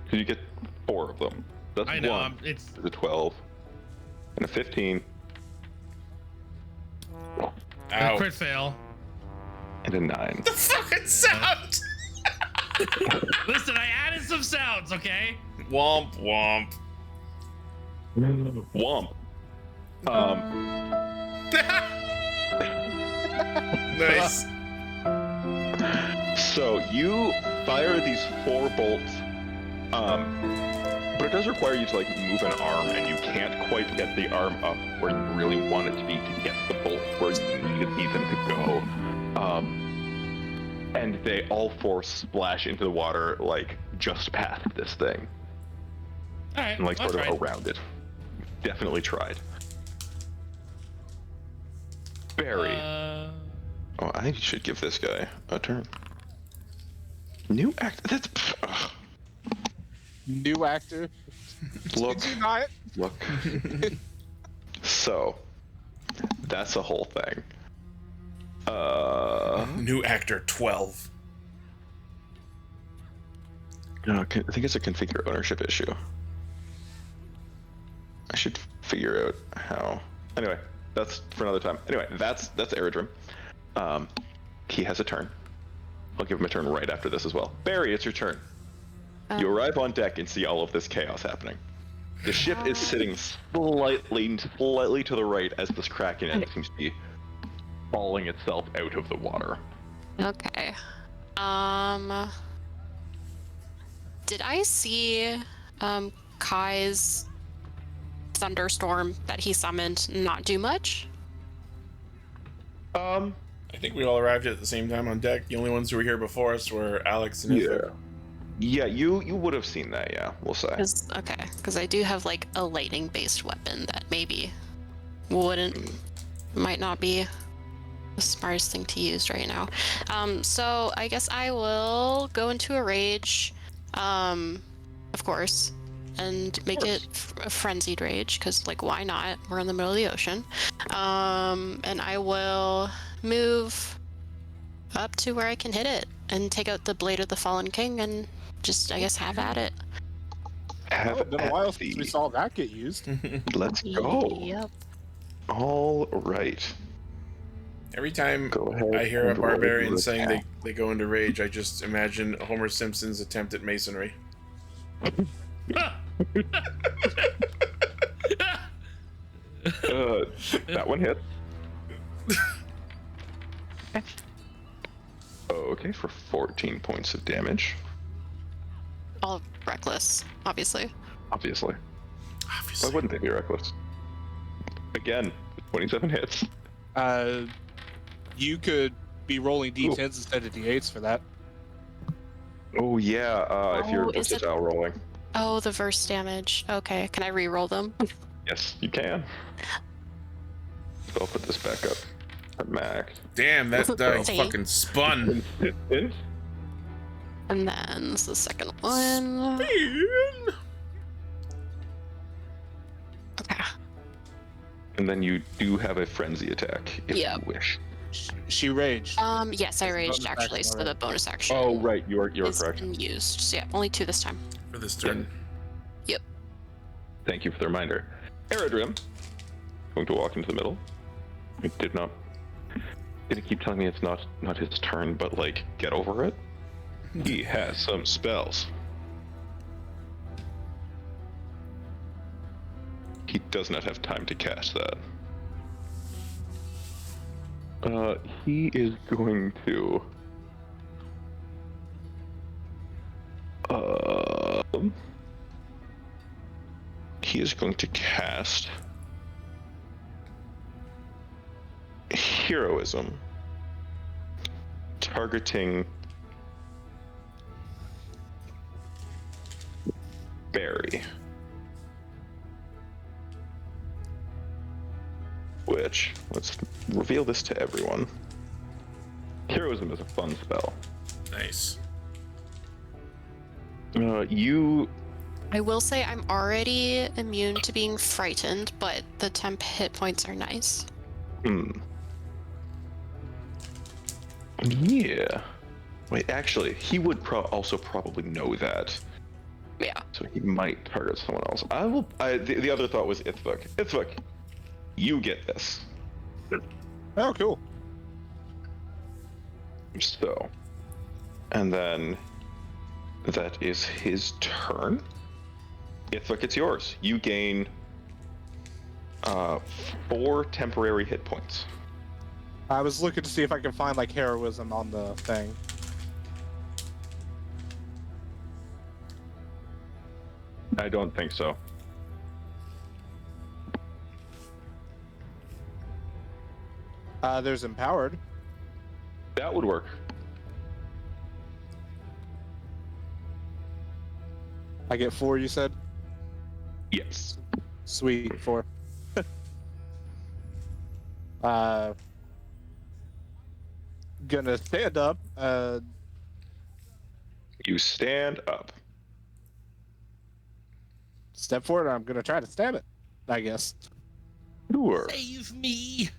So you get 4 of them. That's I know, 1. it's. There's a 12. And a 15. A Ow. crit fail. And a 9. The fucking sound. Listen, I added some sounds, okay? Womp womp. Whomp. Nice. So you fire these 4 bolts, but it does require you to like move an arm, and you can't quite get the arm up where you really want it to be to get the bolts where you need them to go. And they all 4 splash into the water, like just past this thing, All right, and like I'll sort try. of around it. Definitely tried. Barry. Oh, I think you should give this guy a turn. New act. That's. Ugh. New actor. Look. Did you not? Look. So, that's a whole thing. New actor 12. No, I think it's a configure ownership issue. I should figure out how. Anyway, that's for another time. Anyway, that's Aerodrim. He has a turn. I'll give him a turn right after this as well. Barry, it's your turn. You arrive on deck and see all of this chaos happening. The ship is sitting slightly to the right as this Kraken seems to be falling itself out of the water. Okay. Did I see Kai's thunderstorm that he summoned not do much? I think we all arrived at the same time on deck. The only ones who were here before us were Alex and Ithvik. Yeah, you would have seen that, yeah, we'll say. Because I do have like a lightning based weapon that maybe might not be the smartest thing to use right now. So I guess I will go into a rage, of course, and make it a frenzied rage, because like why not? We're in the middle of the ocean. And I will move up to where I can hit it and take out the Blade of the Fallen King and just, I guess, have at it. Have It's been a while at since the- we saw that get used. Let's go. Yep. All right. Every time Go ahead. I hear a and roll barbarian your saying attack. they go into rage, I just imagine Homer Simpson's attempt at masonry. That one hit. Okay, for 14 points of damage. All reckless, obviously. Obviously. Why Obviously. wouldn't they be reckless? Again, 27 hits. You could be rolling d10s instead of d8s for that. Oh yeah, if you're Oh, is it- versatile rolling. Oh, the verse damage. Okay, can I re-roll them? Yes, you can. So I'll put this back up at max. Damn, that die Hey. fucking spun. Consistent. And then the second one. Okay. And then you do have a frenzy attack if Yep. you wish. She raged. Yes, I It's a raged bonus actually, action so already. the bonus action. Oh, right. You are is correct. been used. So yeah, only 2 this time. For this turn. Yep. Thank you for the reminder. Eredrim going to walk into the middle. It did not. Gonna keep telling me it's not his turn, but like, get over it. He has some spells. He does not have time to cast that. He is going to. He is going to cast Heroism, targeting Barry. Which, let's reveal this to everyone. Heroism is a fun spell. Nice. You. I will say I'm already immune to being frightened, but the temp hit points are nice. Yeah. Wait, actually, he would also probably know that. Yeah. So he might target someone else. I will. The other thought was Ithvuk. Ithvuk, you get this. Oh, cool. So, and then that is his turn. Ithvuk, it's yours. You gain 4 temporary hit points. I was looking to see if I can find like heroism on the thing. I don't think so. There's empowered. That would work. I get 4, you said? Yes. Sweet, 4. Gonna stand up. You stand up. Step forward. I'm gonna try to stab it, I guess. Sure. Save me!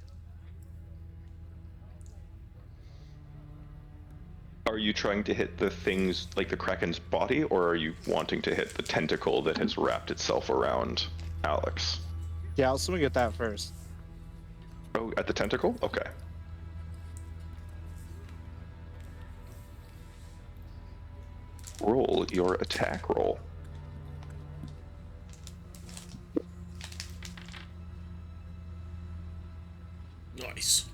Are you trying to hit the things like the Kraken's body, or are you wanting to hit the tentacle that has wrapped itself around Alex? Yeah, I'll swing at that first. Oh, at the tentacle? Okay. Roll your attack roll. Nice.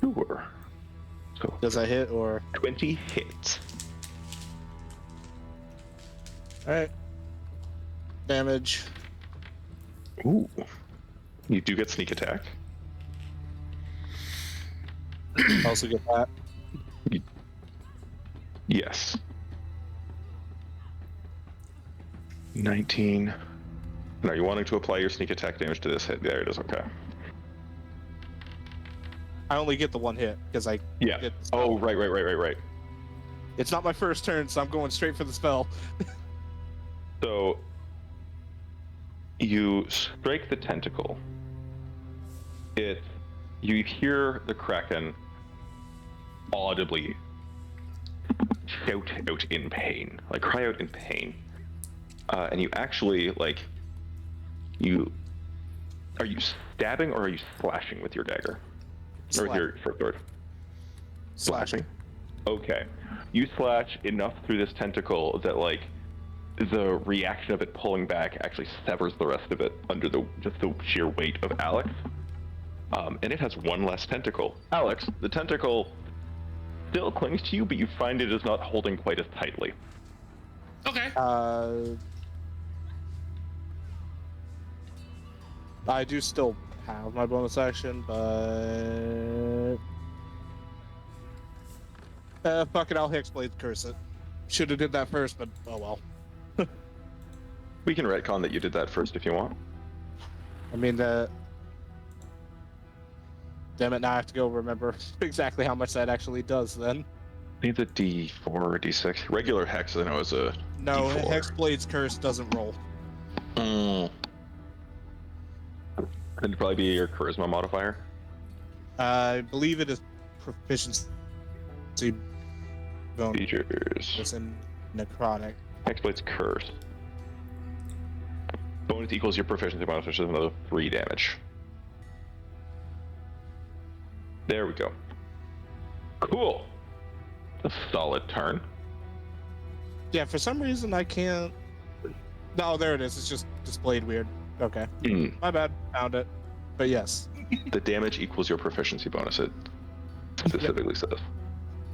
Sure. So Does that hit or? 20 hits. All right. Damage. Ooh. You do get sneak attack. Also get that. Yes. 19. Now you wanting to apply your sneak attack damage to this hit? There it is. Okay. I only get the 1 hit because I. Yeah. Get the Oh, spell. right. It's not my first turn, so I'm going straight for the spell. So you strike the tentacle. You hear the Kraken audibly shout out in pain, like cry out in pain, and you actually are you stabbing or are you slashing with your dagger or with your short sword? Slashing. Okay, you slash enough through this tentacle that the reaction of it pulling back actually severs the rest of it under just the sheer weight of Alex. And it has 1 less tentacle. Alex, the tentacle still clings to you, but you find it is not holding quite as tightly. Okay. I do still have my bonus action, but fuck it, I'll Hexblade curse it. Should have did that first, but oh well. We can retcon that you did that first if you want. I mean, damn it, now I have to go remember exactly how much that actually does then. Needs a D4 or D6. Regular Hex, I know, is a No, D4. Hexblade's curse doesn't roll. It'd probably be your charisma modifier. I believe it is proficiency bonus Features. in necrotic. Hexblade's Curse. Bonus equals your proficiency bonus, which is another 3 damage. There we go. Cool. A solid turn. Yeah, for some reason I can't. No, there it is. It's just displayed weird. Okay. My bad. Found it. But yes. The damage equals your proficiency bonus, it specifically says.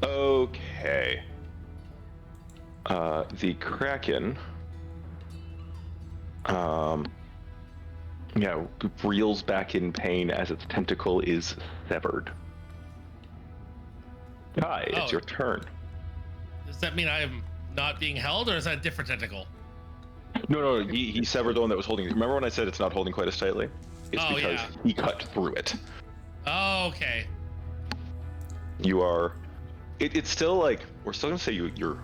Okay. The Kraken, reels back in pain as its tentacle is severed. Kai, it's your turn. Does that mean I'm not being held, or is that a different tentacle? No, he severed the one that was holding. Remember when I said it's not holding quite as tightly? It's because he cut through it. Oh, okay. You are. It's still like we're still gonna say you're.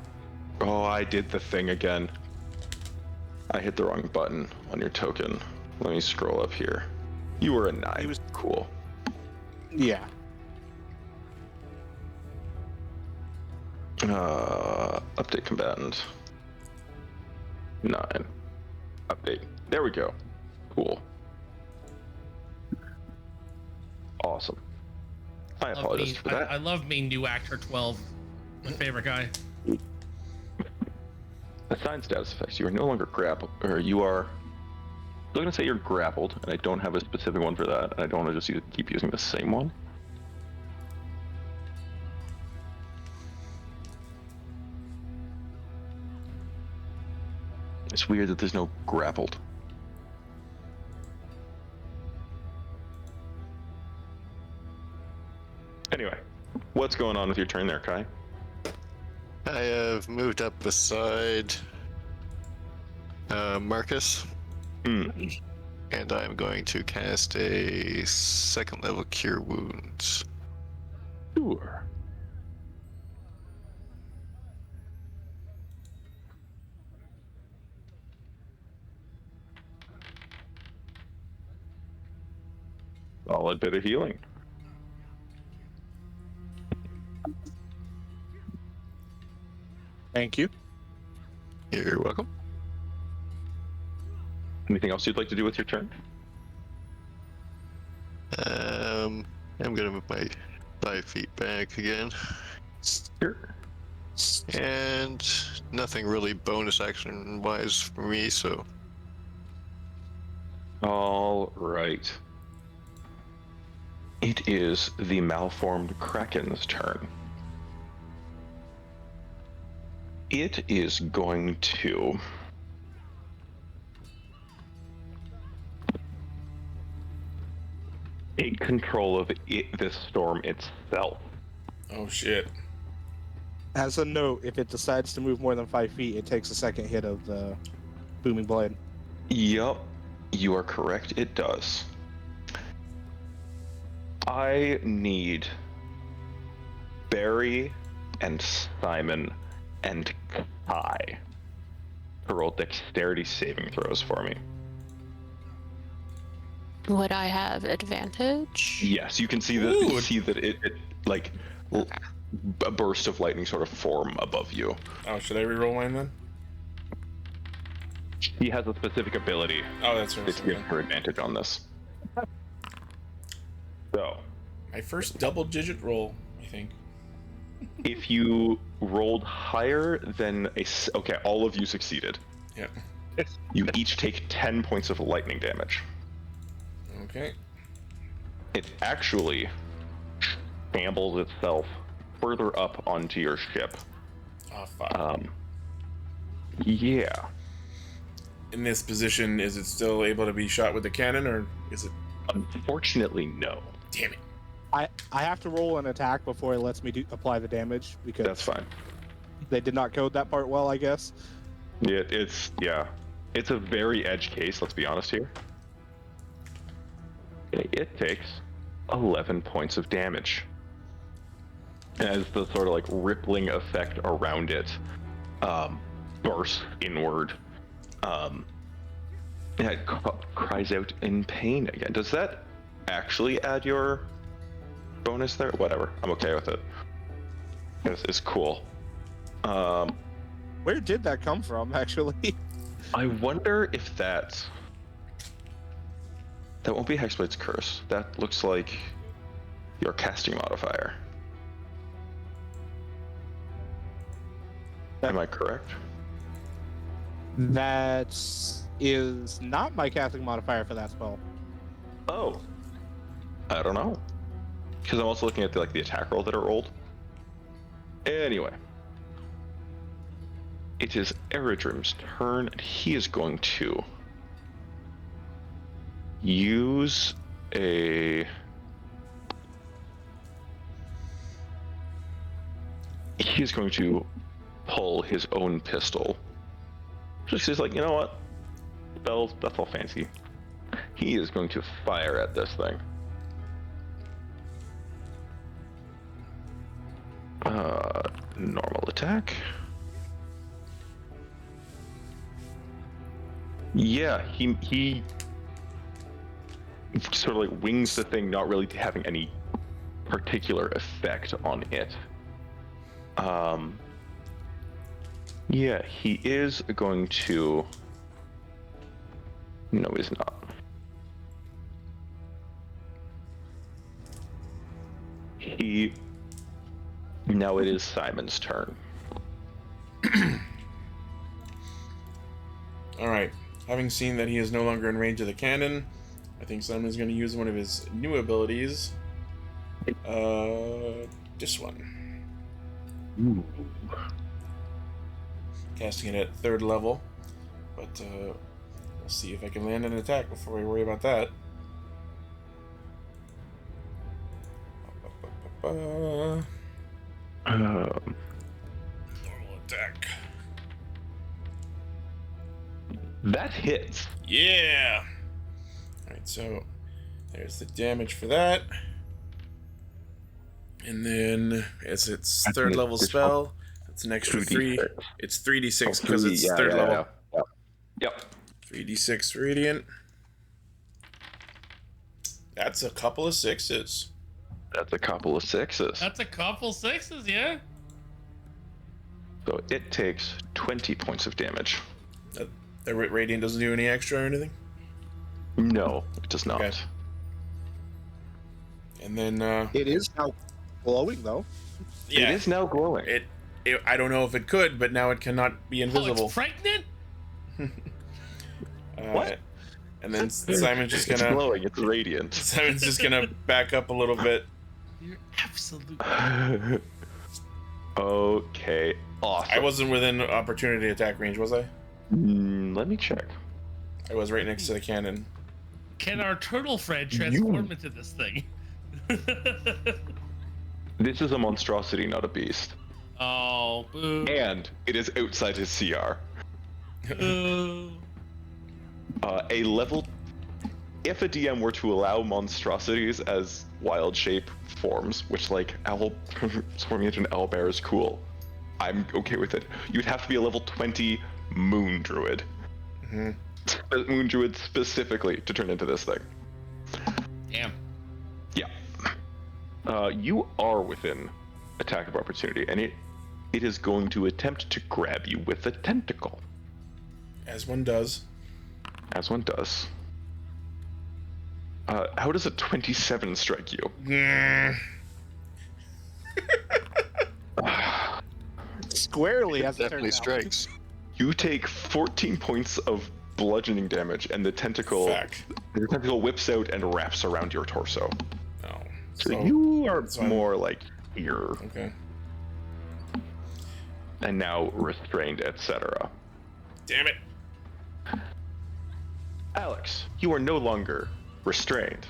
Oh, I did the thing again. I hit the wrong button on your token. Let me scroll up here. You were a 9. He was cool. Yeah. Update combatant. 9. Update. There we go. Cool. Awesome. I apologize for that. I love me new actor 12. My favorite guy. Assign status effects. You are no longer grappled, or you are. I'm going to say you're grappled, and I don't have a specific one for that. And I don't want to just keep using the same one. It's weird that there's no grappled. Anyway, what's going on with your turn there, Kai? I have moved up beside Marcus, and I'm going to cast a 2nd level Cure Wounds. Sure. Solid bit of healing. Thank you. You're welcome. Anything else you'd like to do with your turn? I'm gonna move my 5 feet back again. Sure. And nothing really bonus action wise for me, so. All right. It is the malformed Kraken's turn. It is going to take control of this storm itself. Oh shit. As a note, if it decides to move more than 5 feet, it takes a second hit of the booming blade. Yup, you are correct, it does. I need Barry and Simon and Kai to roll dexterity saving throws for me. Would I have advantage? Yes, you can see that. You can see that it like a burst of lightning sort of form above you. Oh, should I reroll mine then? He has a specific ability Oh, that's right. that gives her advantage on this. So, My first double-digit roll, I think. if you rolled higher than okay, all of you succeeded. Yep. You each take 10 points of lightning damage. Okay. It actually shambles itself further up onto your ship. Oh, fuck. Yeah. In this position, is it still able to be shot with the cannon, or is it? Unfortunately, no. Damn it. I have to roll an attack before it lets me apply the damage because That's fine. they did not code that part well, I guess. Yeah, it's a very edge case. Let's be honest here. Okay, it takes 11 points of damage as the sort of like rippling effect around it bursts inward. And it cries out in pain again. Does that actually add your bonus there. Whatever, I'm okay with it. It's cool. Where did that come from, actually? I wonder if that won't be Hexblade's curse. That looks like your casting modifier. Am I correct? That is not my casting modifier for that spell. Oh, I don't know. Because I'm also looking at the attack roll that are rolled. Anyway, it is Eredrim's turn, and he is going to use a. He is going to pull his own pistol. Just is like, you know what? Spells, that's all fancy. He is going to fire at this thing. Normal attack. Yeah, he sort of like wings the thing, not really having any particular effect on it. Yeah, he is going to. No, he's not. Now it is Simon's turn. All right. Having seen that he is no longer in range of the cannon, I think Simon's going to use one of his new abilities. This one. Ooh. Casting it at 3rd level, but we'll see if I can land an attack before we worry about that. Normal attack. That hits. Yeah. All right, so there's the damage for that, and then as its 3rd level spell, it's an extra 3. It's 3d6 because it's 3rd level. Yep. 3d6 radiant. That's a couple of 6s. That's a couple of 6s. That's a couple 6s, yeah. So it takes 20 points of damage. The radiant doesn't do any extra or anything? No, it does not. Okay. And then It is now glowing, though. yeah, It is now glowing. It I don't know if it could, but now it cannot be Oh, invisible. it's pregnant? What? And then Simon's just It's gonna glowing. It's radiant. Simon's just gonna back up a little bit. You're absolutely. Okay, awesome. I wasn't within opportunity attack range, was I? Let me check. I was right next to the cannon. Can our turtle friend transform into this thing? This is a monstrosity, not a beast. Oh, boo. And it is outside his CR. Boo. A level. If a DM were to allow monstrosities as wild shape forms, which like owl transforming into an owlbear is cool, I'm okay with it. You'd have to be a level 20 moon druid. Mm-hmm. Moon druid specifically to turn into this thing. Damn. Yeah. You are within attack of opportunity, and it is going to attempt to grab you with a tentacle. As one does. As one does. How does a 27 strike you? Squarely, as it Definitely turns out. strikes. You take 14 points of bludgeoning damage, and the tentacle whips out and wraps around your torso. Oh. So you are I'm- more like here, Okay. and now restrained, etc. Damn it. Alex, you are no longer restrained.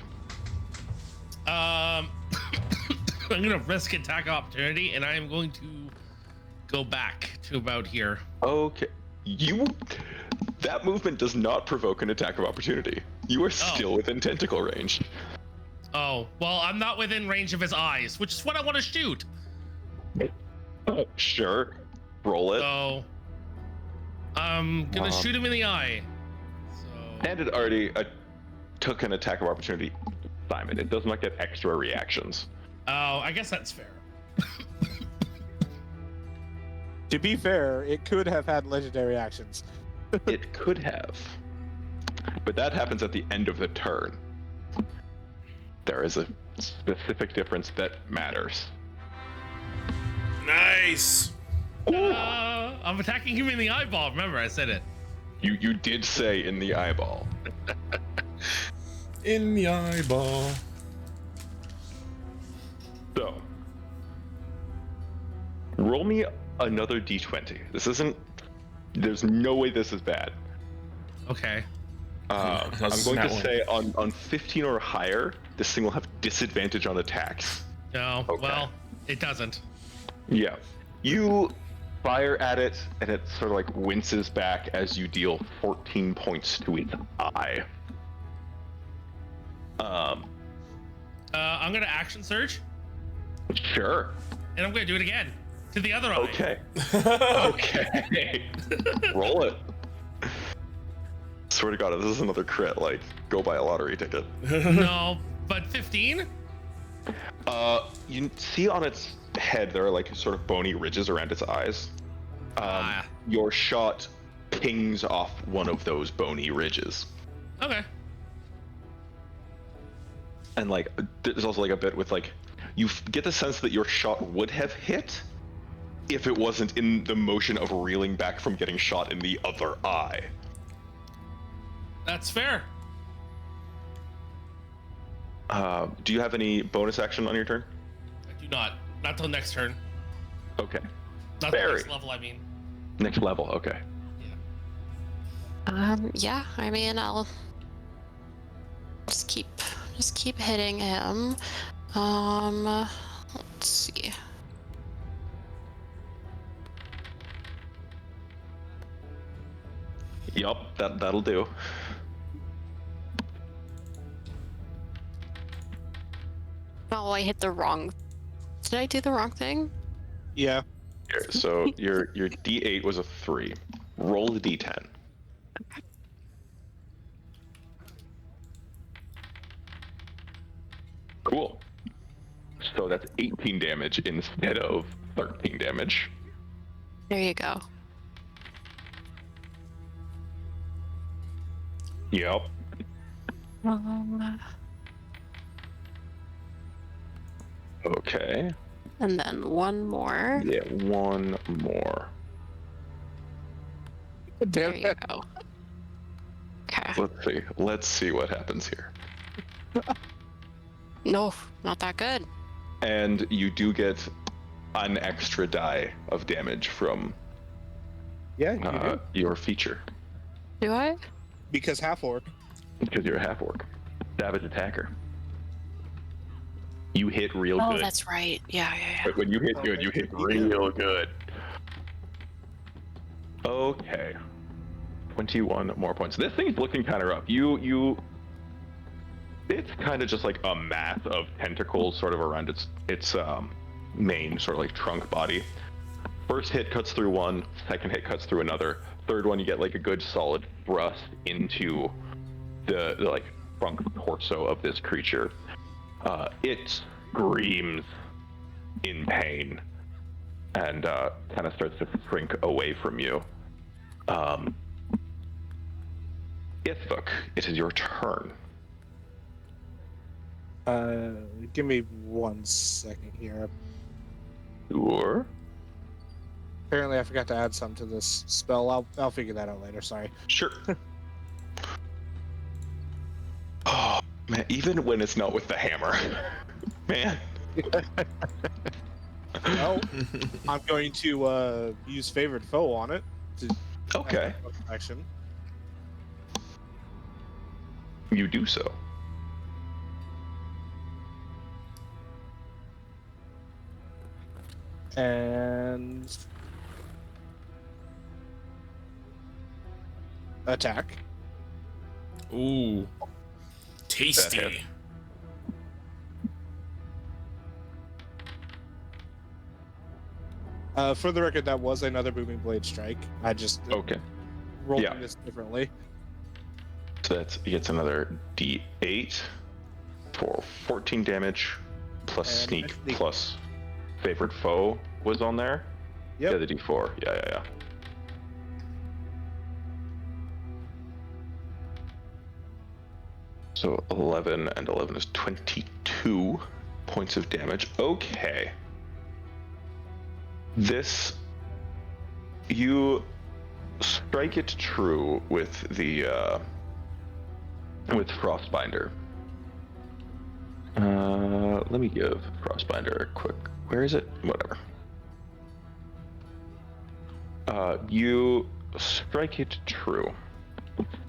I'm gonna risk attack opportunity, and I am going to go back to about here. Okay. That movement does not provoke an attack of opportunity. You are still within tentacle range. Oh, well, I'm not within range of his eyes, which is what I want to shoot. Sure. Roll it. So, I'm gonna shoot him in the eye. So, And it already took an attack of opportunity, Simon. It does not get extra reactions. Oh, I guess that's fair. To be fair, it could have had legendary actions. It could have. But that happens at the end of the turn. There is a specific difference that matters. Nice. I'm attacking him in the eyeball. Remember, I said it. You did say in the eyeball. In the eyeball. So, roll me another d20. This isn't. There's no way this is bad. Okay. I'm going to say on 15 or higher, this thing will have disadvantage on attacks. No, Okay. well, it doesn't. Yeah. You fire at it, and it sort of like winces back as you deal 14 points to its eye. I'm gonna action surge, Sure. and I'm gonna do it again to the other eye. Okay. Okay. Roll it. Swear to God, if this is another crit, like, go buy a lottery ticket. No, but 15? You see on its head there are like sort of bony ridges around its eyes. Your shot pings off one of those bony ridges. Okay. And like, there's also like a bit with like, you get the sense that your shot would have hit if it wasn't in the motion of reeling back from getting shot in the other eye. That's fair. Do you have any bonus action on your turn? I do not. Not till next turn. Okay. Not the next level, I mean. Next level, okay. Yeah, I mean, I'll just keep hitting him. Let's see. Yup, that'll do. Oh, I hit the wrong. Did I do the wrong thing? Yeah. Here, so your D8 was a 3. Roll the D10. Cool. So that's 18 damage instead of 13 damage. There you go. Yep. Okay. And then one more. Yeah, one more. There you go. Okay. Let's see what happens here. No, not that good. And you do get an extra die of damage from Yeah, you do. your feature. Do I? Because half orc. Because you're a half orc. Savage attacker. You hit real Oh, good. that's right. Yeah. But when you hit good, you hit real good. Okay. 21 more points. This thing's looking kind of rough. It's kind of just like a mass of tentacles sort of around its main sort of like trunk body. First hit cuts through one, second hit cuts through another. Third one, you get like a good solid thrust into the like trunk torso of this creature. It screams in pain and kind of starts to shrink away from you. Ithuk, it is your turn. Give me 1 second here. Sure. Apparently, I forgot to add some to this spell. I'll figure that out later. Sorry. Sure. Oh man, even when it's not with the hammer, man. Well, I'm going to use favored foe on it. Okay. Action. You do so. And attack. Ooh. That Tasty. hit. For the record, that was another booming blade strike. I just Okay. rolled Yeah. this differently. So he gets another D8 for 14 damage. plus And sneak sneak. plus favorite foe was on there. Yep. Yeah, the D4. Yeah. So 11 and 11 is 22 points of damage. Okay. This, you strike it true with the with Frostbinder. Let me give Frostbinder a quick. Where is it? Whatever. You strike it true,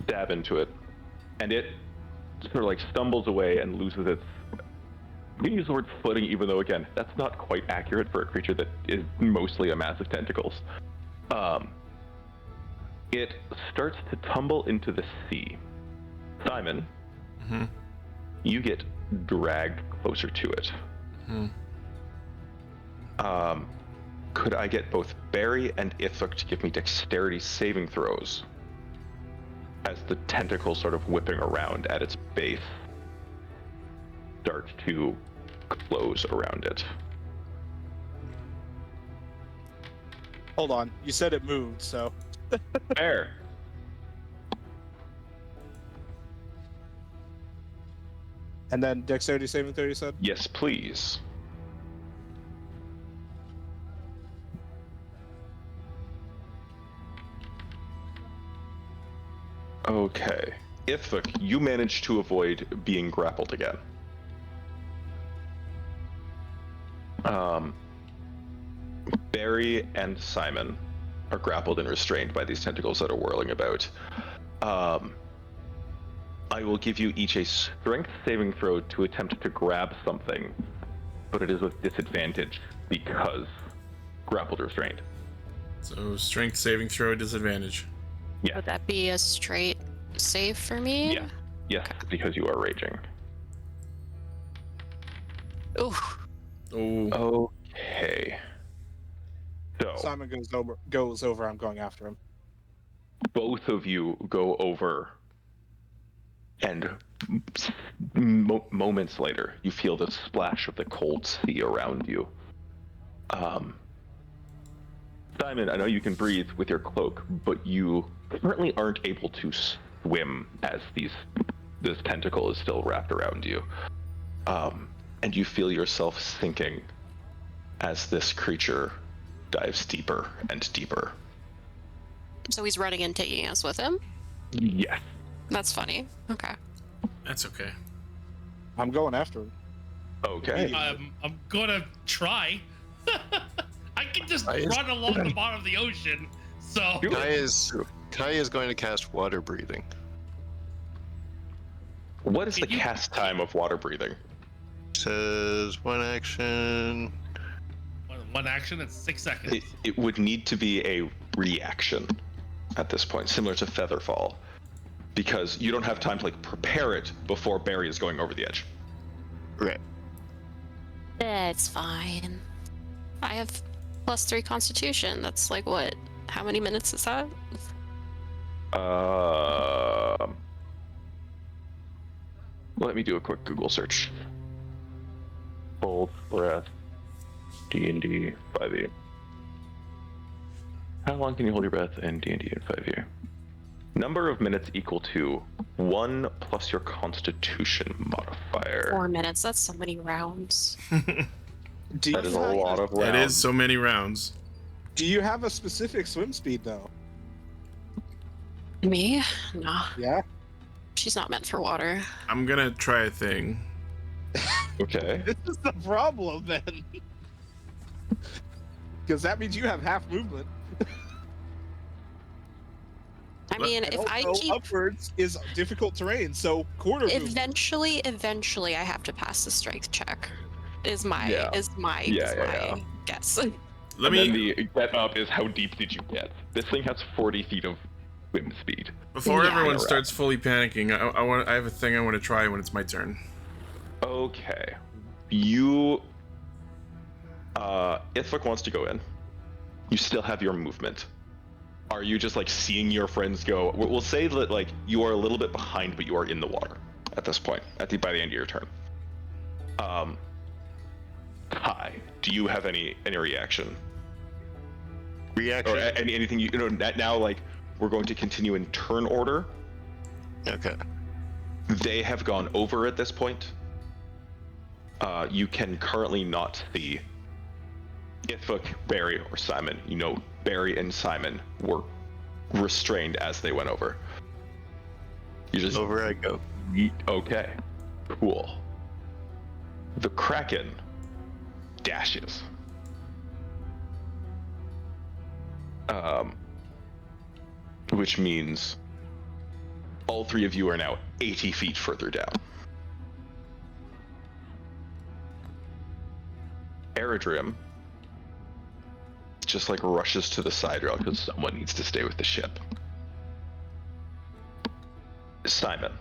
stab into it, and it sort of like stumbles away and loses its. I'm gonna use the word footing, even though again that's not quite accurate for a creature that is mostly a mass of tentacles. It starts to tumble into the sea. Simon, you get dragged closer to it. Could I get both Barry and Ithuk to give me dexterity saving throws as the tentacles sort of whipping around at its base start to close around it? Hold on. You said it moved, so. Fair. And then dexterity saving throw, you said? Yes, please. Okay. Ithuk, you managed to avoid being grappled again. Barry and Simon are grappled and restrained by these tentacles that are whirling about. I will give you each a strength saving throw to attempt to grab something, but it is with disadvantage because grappled or restrained. So strength saving throw disadvantage. Yeah. Would that be a straight save for me? Yeah. Yes, because you are raging. Ooh. Oh. Okay. So Simon goes over. I'm going after him. both of you go over, and moments later, you feel the splash of the cold sea around you. Simon, I know you can breathe with your cloak, but you currently aren't able to swim as this tentacle is still wrapped around you. And you feel yourself sinking as this creature dives deeper and deeper. So he's running and taking us with him? Yes. That's funny. Okay. That's okay. I'm going after him. Okay. I'm gonna try. I can just run along the bottom of the ocean. So Kai is going to cast water breathing. What is the cast time of water breathing? Says one action. One action, it's 6 seconds. It would need to be a reaction at this point, similar to Featherfall, because you don't have time to like prepare it before Barry is going over the edge. Right. That's fine. I have +3 Constitution. That's like what? How many minutes is that? Let me do a quick Google search. Hold breath. D&D 5e. How long can you hold your breath in D&D in 5e? Number of minutes equal to 1 plus your Constitution modifier. 4 minutes. That's so many rounds. That is a lot of rounds. That is so many rounds. Do you have a specific swim speed though? Me? No. Yeah. She's not meant for water. I'm gonna try a thing. Okay. This is the problem then. Because that means you have half movement. I mean, And if I also, keep upwards is difficult terrain, so quarter movement. eventually I have to pass the strength check. Is my guess. Let And then me, the get up is how deep did you get? This thing has 40 feet of swim speed. before Yeah. everyone starts fully panicking, I have a thing I want to try when it's my turn. Okay. You Ithuk wants to go in. You still have your movement. Are you just like seeing your friends go? We'll say that like you are a little bit behind, but you are in the water at this point. By the end of your turn. Hi. Do you have any reaction? Reaction. Or anything you know now? Like, we're going to continue in turn order. Okay. They have gone over at this point. You can currently not see Ifuk, Barry, or Simon. You know, Barry and Simon were restrained as they went over. You just Over I go. Okay, cool. The Kraken dashes. Which means all three of you are now 80 feet further down. Aerodrome just like rushes to the side rail because someone needs to stay with the ship. Simon,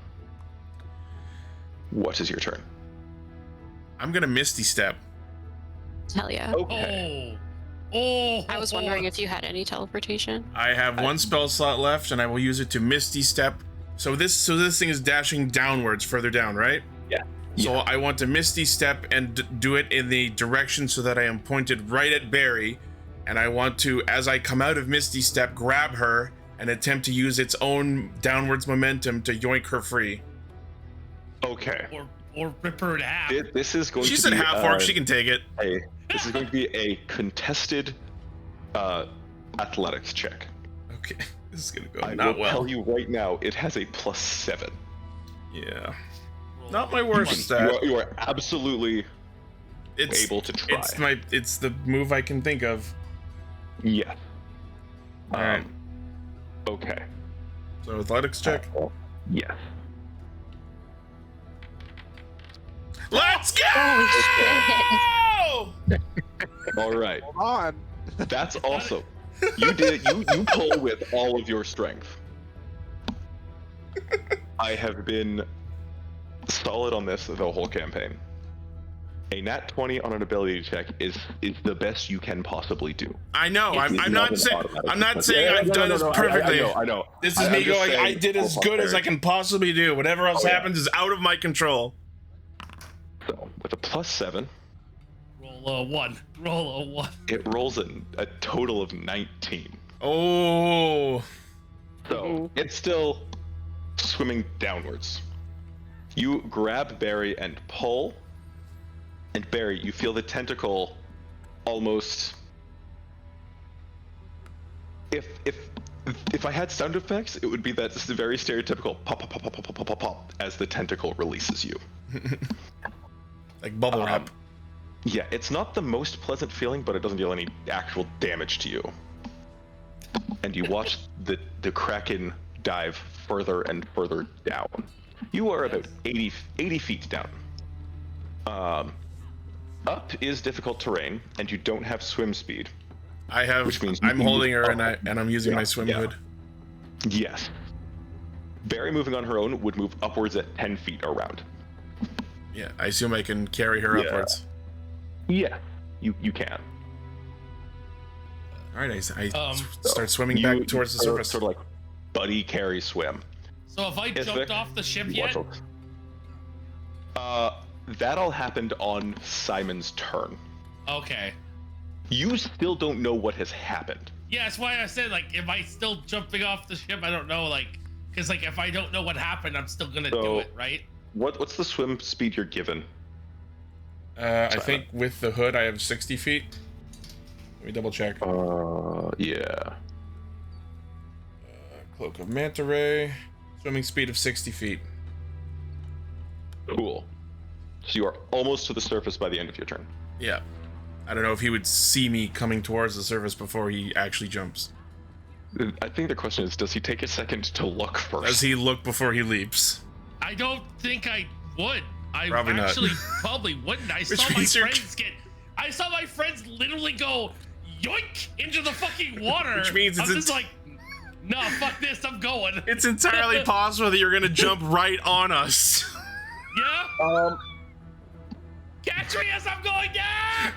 what is your turn? I'm gonna Misty Step. Hell yeah. Okay. Oh. I was wondering if you had any teleportation. I have one spell slot left, and I will use it to Misty Step. So this thing is dashing downwards, further down, right? Yeah. So Yeah. I want to Misty Step and do it in the direction so that I am pointed right at Barry, and I want to, as I come out of Misty Step, grab her and attempt to use its own downwards momentum to yoink her free. Okay. Or rip her in half. This is going She to said be half orc, she can take it. this is going to be a contested athletics check. Okay, this is gonna go I not will well. tell you right now, it has a +7. Yeah, Roll not my one. worst stat. You are absolutely It's able to try. it's the move I can think of. Yeah. All right. Okay. So athletics check. Yes. Let's go! All right. Hold on. That's awesome. You pull with all of your strength. I have been solid on this the whole campaign. A nat 20 on an ability check is the best you can possibly do. I know. It's I'm not an saying automatic I'm not success. saying Yeah, I've done this perfectly. I know. This is I'm me just going. I saying, did as good as I can possibly do. Whatever else Oh, yeah. happens is out of my control. So with a +7, Roll a 1. Roll a 1. it rolls a total of 19. Oh, So it's still swimming downwards. You grab Barry and pull, and Barry, you feel the tentacle almost. If I had sound effects, it would be that this is a very stereotypical pop pop pop pop pop pop pop pop as the tentacle releases you. like bubble wrap. Yeah, it's not the most pleasant feeling, but it doesn't deal any actual damage to you. And you watch the Kraken dive further and further down. You are about 80 feet down. Up is difficult terrain, and you don't have swim speed. I have. Which means I'm you holding use- her and I'm using my swim hood. Yes. Barry moving on her own would move upwards at 10 feet around. Yeah, I assume I can carry her Yeah. upwards. Yeah, you can. All right, I So start swimming back towards the surface. Sort of like buddy carry swim. So have I Yes, jumped Vic? off the ship You yet? watch out. That all happened on Simon's turn. Okay. You still don't know what has happened. Yeah, that's why I said, like, am I still jumping off the ship? I don't know, like, because, like, if I don't know what happened, I'm still gonna do So- it, right? What's the swim speed you're given? I think with the hood I have 60 feet. Let me double check. Yeah. Cloak of Manta Ray. Swimming speed of 60 feet. Cool. So you are almost to the surface by the end of your turn. Yeah. I don't know if he would see me coming towards the surface before he actually jumps. I think the question is, does he take a second to look first? Does he look before he leaps? I don't think I would. I Probably not. actually probably wouldn't. I saw my means you're- friends literally go yoink into the fucking water. Which means I'm it's just like, no, fuck this, I'm going. It's entirely possible that you're gonna jump right on us. Yeah? Catch me as I'm going down!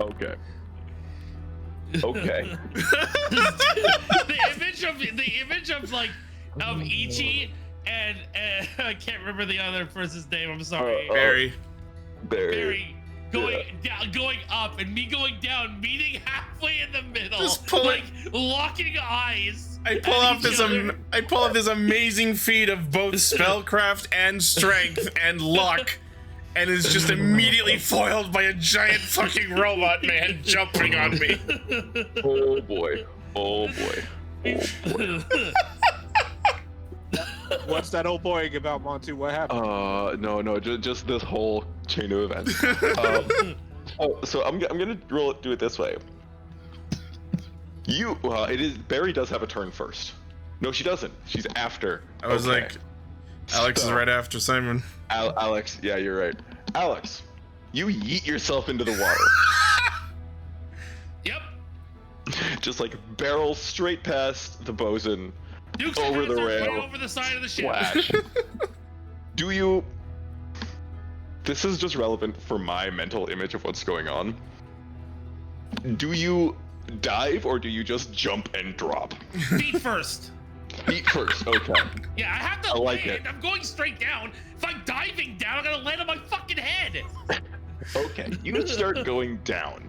Okay. Okay. the image of like of Ichi and I can't remember the other person's name. I'm sorry. Barry. Barry going up and me going down, meeting halfway in the middle, Just pull like locking eyes. I pull off this amazing feat of both spellcraft and strength and luck, and is just immediately foiled by a giant fucking robot man jumping on me. Oh boy. Oh boy. Oh boy. What's that old boy about, Monty? What happened? No, just this whole chain of events. So I'm gonna do it this way. Barry does have a turn first. No, she doesn't. She's after. I was like, Alex is right after Simon. Alex, yeah, you're right. Alex, you yeet yourself into the water. Yep. Just like barrel straight past the bosun. Duke's over the rail. Right over the side of the ship. Splash. Do you? This is just relevant for my mental image of what's going on. Do you dive or do you just jump and drop? Feet first. Feet first, okay. Yeah, I have to I like land. it. I'm going straight down. If I'm diving down, I'm gonna land on my fucking head. Okay, you start going down.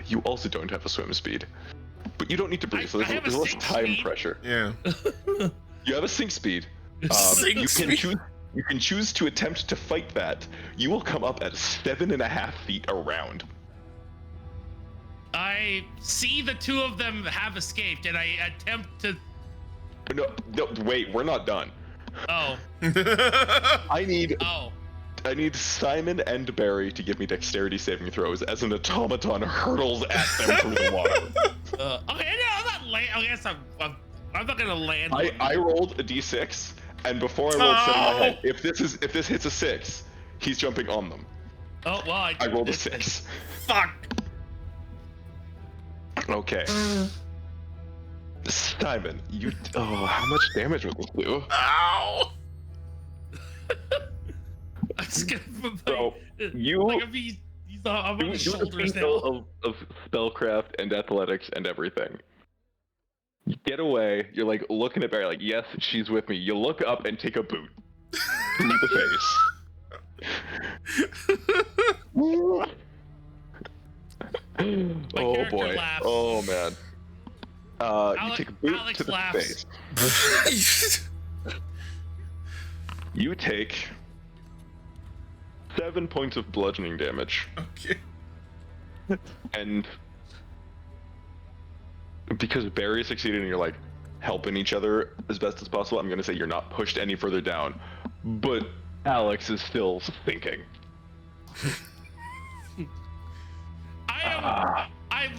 You also don't have a swim speed. But you don't need to breathe, so there's less time pressure. Yeah. You have a sink speed. Sink speed? You can choose to attempt to fight that. You will come up at 7.5 feet around. I see the two of them have escaped, and I attempt to. No, wait, we're not done. Oh. I need Oh. Simon and Barry to give me dexterity saving throws as an automaton hurtles at them through the water. Okay, no, I'm not land. I guess I'm not gonna land. I rolled a d6, and before I rolled setting my head, if this hits a 6, he's jumping on them. Oh well, I rolled a 6. Fuck. Okay. Simon, how much damage would this do? Ow. I'm just gonna. So you Like he's on do his the shoulders feat now. of spellcraft and athletics and everything. You get away. You're like looking at Barry, like, yes, she's with me. You look up and take a boot through the face. Oh boy. Laughs. Oh man. You take a boot Alex to the laughs. face. You take 7 points of bludgeoning damage. Okay. And because Barry succeeded and you're like helping each other as best as possible, I'm gonna say you're not pushed any further down. But Alex is still thinking. I'm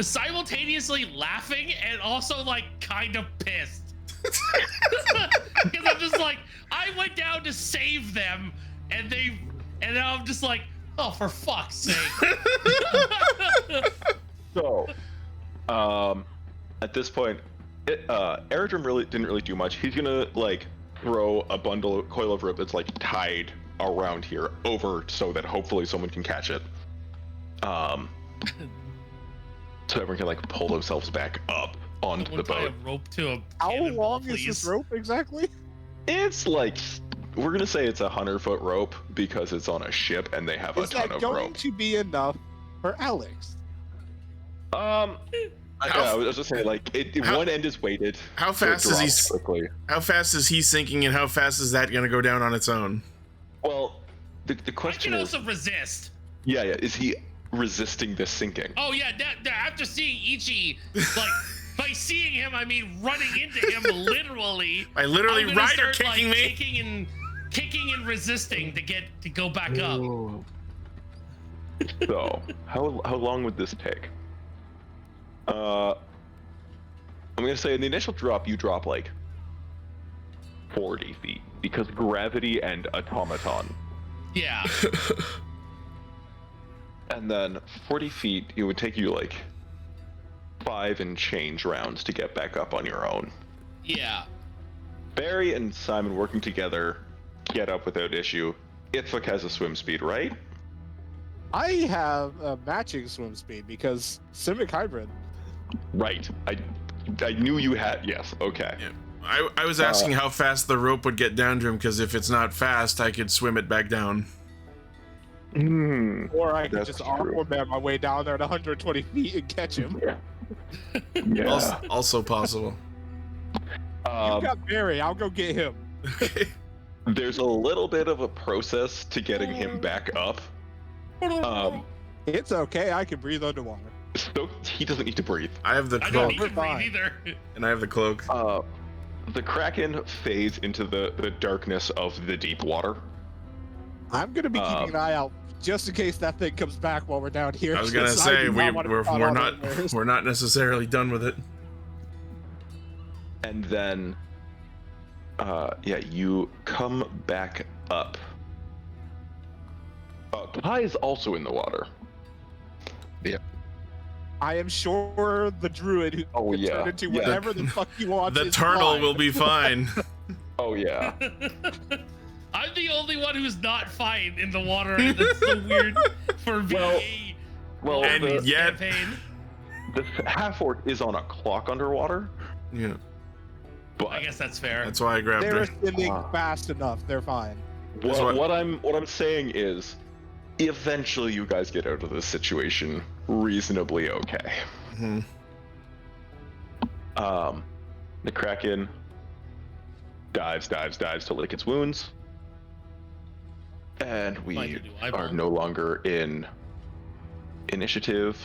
simultaneously laughing and also like kind of pissed. Because I'm just like, I went down to save them and now I'm just like, oh, for fuck's sake. So, at this point, Aerodrome didn't really do much. He's gonna like throw a coil of rope that's like tied around here over so that hopefully someone can catch it. So everyone can like pull themselves back up onto Someone the tie boat. a rope to a How cannonball, long is please. this rope exactly? It's like, we're gonna say it's 100-foot rope because it's on a ship and they have a Is ton that of going rope. to be enough for Alex? I was just saying, like, one end is weighted. How so it fast is he? drops quickly. How fast is he sinking, and how fast is that gonna go down on its own? Well, the I question can is, also resist. yeah, is he resisting this sinking? Oh yeah, after seeing Ichi, like by seeing him, I mean running into him literally. By literally I'm gonna rider start, kicking like, me. kicking and resisting to go back up. So, how long would this take? I'm gonna say in the initial drop, you drop like 40 feet because gravity and automaton. Yeah. And then 40 feet, it would take you like 5 and change rounds to get back up on your own. Yeah. Barry and Simon working together get up without issue. Itfuk has a swim speed, right? I have a matching swim speed because Simic Hybrid. Right. I knew you had. Yes. Okay. Yeah. I was asking how fast the rope would get down to him, because if it's not fast, I could swim it back down. Or I could That's just true. Aquaman my way down there at 120 feet and catch him. Yeah. Also possible. You got Barry, I'll go get him. Okay. There's a little bit of a process to getting him back up. It's okay, I can breathe underwater. So he doesn't need to breathe. I have the I don't cloak, need to breathe either. and I have the cloak. The Kraken fades into the darkness of the deep water. I'm gonna be keeping an eye out just in case that thing comes back while we're down here. I was gonna since say do not wanna be caught unawares. we're not necessarily done with it. And then, you come back up. Kai is also in the water. I am sure the druid who Oh, can yeah. turn into Yeah. whatever the fuck he wants. The is turtle fine. will be fine. Oh yeah. I'm the only one who's not fine in the water, and that's so weird for VA. Well, And the, yet- campaign. the half-orc is on a clock underwater. Yeah, But I guess that's fair. that's why I grabbed They're her. ascending fast enough. They're fine. That's what- what I'm saying is, eventually you guys get out of this situation reasonably okay. Mhm. The Kraken dives to lick its wounds, and Like we a new eyeball. are no longer in initiative.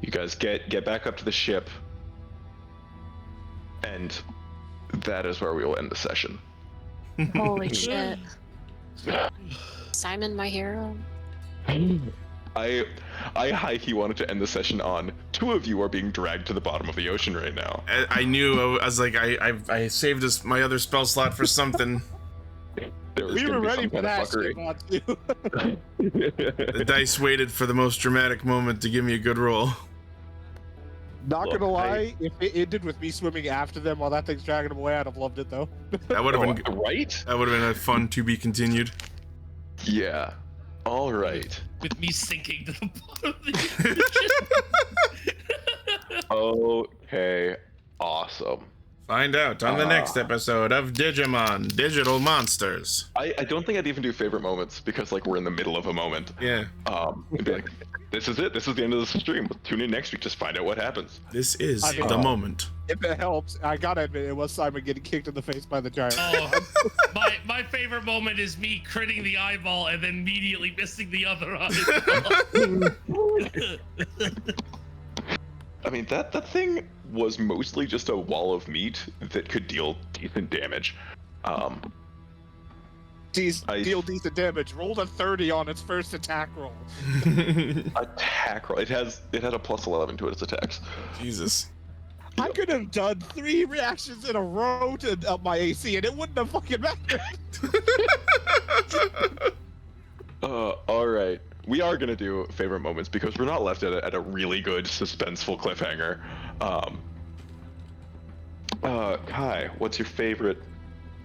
You guys get back up to the ship, and that is where we will end the session. Holy shit. Simon, my hero. I high-key wanted to end the session on two of you are being dragged to the bottom of the ocean right now. I knew. I was like, I saved my other spell slot for something. There was We gonna were be ready some for kind of that fuckery. shit, not too. The dice waited for the most dramatic moment to give me a good roll. Not Look, gonna lie, if it ended with me swimming after them while that thing's dragging them away, I'd have loved it though. That would have been Right? that would have been a fun to be continued. Yeah. All right. With me sinking to the bottom of the ocean. Okay. Awesome. Find out on the next episode of Digimon Digital Monsters. I don't think I'd even do favorite moments because like we're in the middle of a moment. Yeah, It'd be like, this is it. This is the end of the stream. Tune in next week. Just find out what happens. this is I mean- the moment. If it helps, I gotta admit, it was Simon getting kicked in the face by the giant. Oh, my favorite moment is me critting the eyeball and then immediately missing the other eyeball. I mean, that thing was mostly just a wall of meat that could deal decent damage. Deal decent damage. Rolled a 30 on its first attack roll. Attack roll. It had a plus 11 to its attacks. Jesus. I could have done 3 reactions in a row to up my AC, and it wouldn't have fucking mattered. All right. We are gonna do favorite moments because we're not left at a really good suspenseful cliffhanger. Kai, what's your favorite?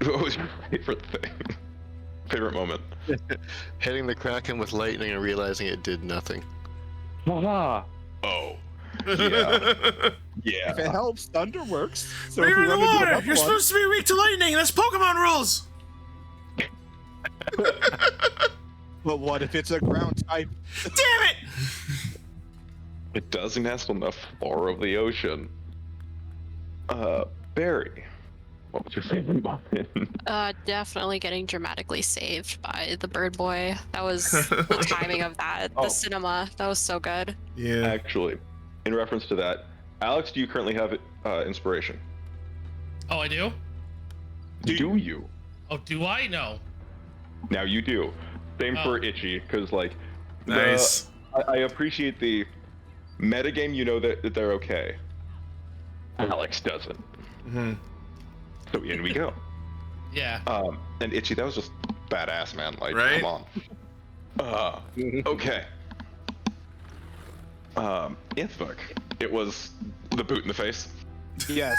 What was your favorite thing? Favorite moment? Hitting the Kraken with lightning and realizing it did nothing. Oh. Yeah. Yeah. If it helps, thunder works. So We're if we in the run into water. another You're one- supposed to be weak to lightning. That's Pokemon rules. But what if it's a ground type? Damn it! It does nest on the floor of the ocean. Barry, what was your favorite moment? Definitely getting dramatically saved by the bird boy. That was the timing of that. Oh. The cinema. That was so good. Yeah. Actually, in reference to that, Alex, do you currently have inspiration? Oh, I do? Do you? Oh, do I? No. Now you do. Same for Oh. Itchy, because like, Nice. I appreciate the metagame. You know that they're okay. Alex doesn't. Hmm. So in we go. Yeah. And Itchy, that was just badass, man. Like, Right? come on. Okay. Ithvok. It was the boot in the face. Yes.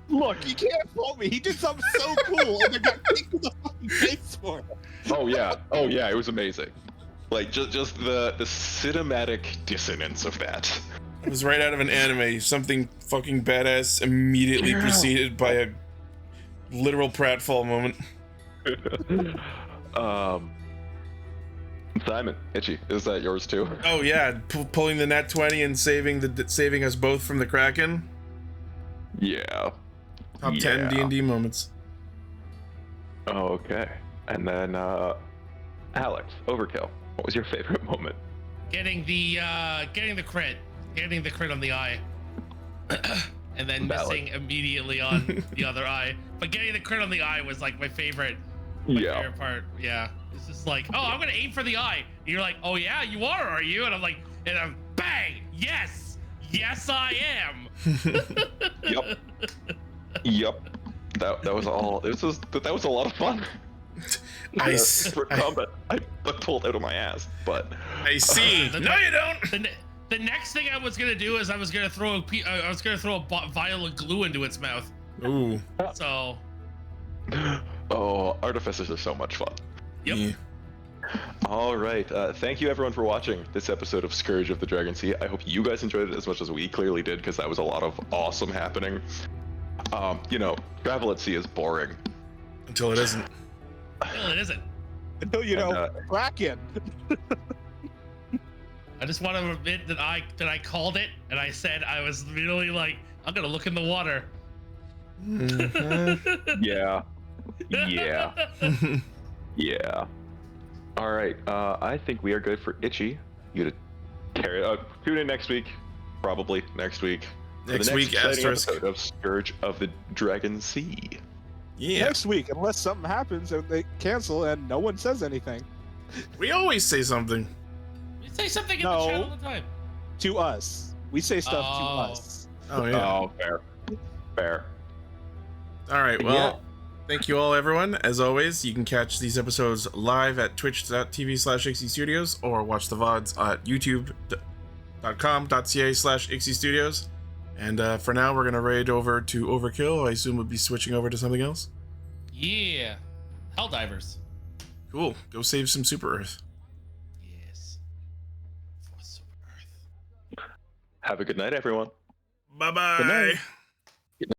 Look, you can't fault me. He did something so cool and then got kicked in the fucking face for it. Oh yeah, it was amazing. Like just the cinematic dissonance of that. It was right out of an anime. Something fucking badass immediately preceded by a literal pratfall moment. Simon, Itchy, is that yours too? Oh yeah, pulling the nat 20 and saving us both from the Kraken. Yeah. Top 10 D&D moments. Okay. And then Alex, Overkill. What was your favorite moment? Getting the crit on the eye, and then missing immediately on the other eye. But getting the crit on the eye was like my favorite part. Yeah, it's just like, oh, I'm gonna aim for the eye. And you're like, oh yeah, you are you? And I'm like, and I'm bang, yes, I am. Yep. That was all. That was a lot of fun. For combat, I pulled out of my ass, but I see. No, you don't. The next thing I was gonna do is I was gonna throw a vial of glue into its mouth. Ooh. So. Oh, artificers are so much fun. Yep. Yeah. All right. Thank you everyone for watching this episode of Scourge of the Dragon Sea. I hope you guys enjoyed it as much as we clearly did, because that was a lot of awesome happening. Travel at sea is boring. Until it isn't. Well, it isn't. Until Kraken. I just want to admit that I called it, and I said I was really like, I'm gonna look in the water. Mm-hmm. Yeah. All right. I think we are good for Itchy. You to carry. Tune in next week. Probably next week. Next week, asterisk. Episode of Scourge of the Dragon Sea. Yeah. Next week, unless something happens and they cancel and no one says anything. We always say something. You say something in the chat all the time. To us. We say stuff to us. Oh yeah. Oh, fair. All right. Well, thank you all, everyone. As always, you can catch these episodes live at twitch.tv/Ixie Studios or watch the VODs at youtube.com.ca/Ixie Studios. And for now, we're going to raid over to Overkill. I assume we'll be switching over to something else. Yeah. Helldivers. Cool. Go save some Super Earth. Yes. For Super Earth. Have a good night, everyone. Bye-bye. Good night.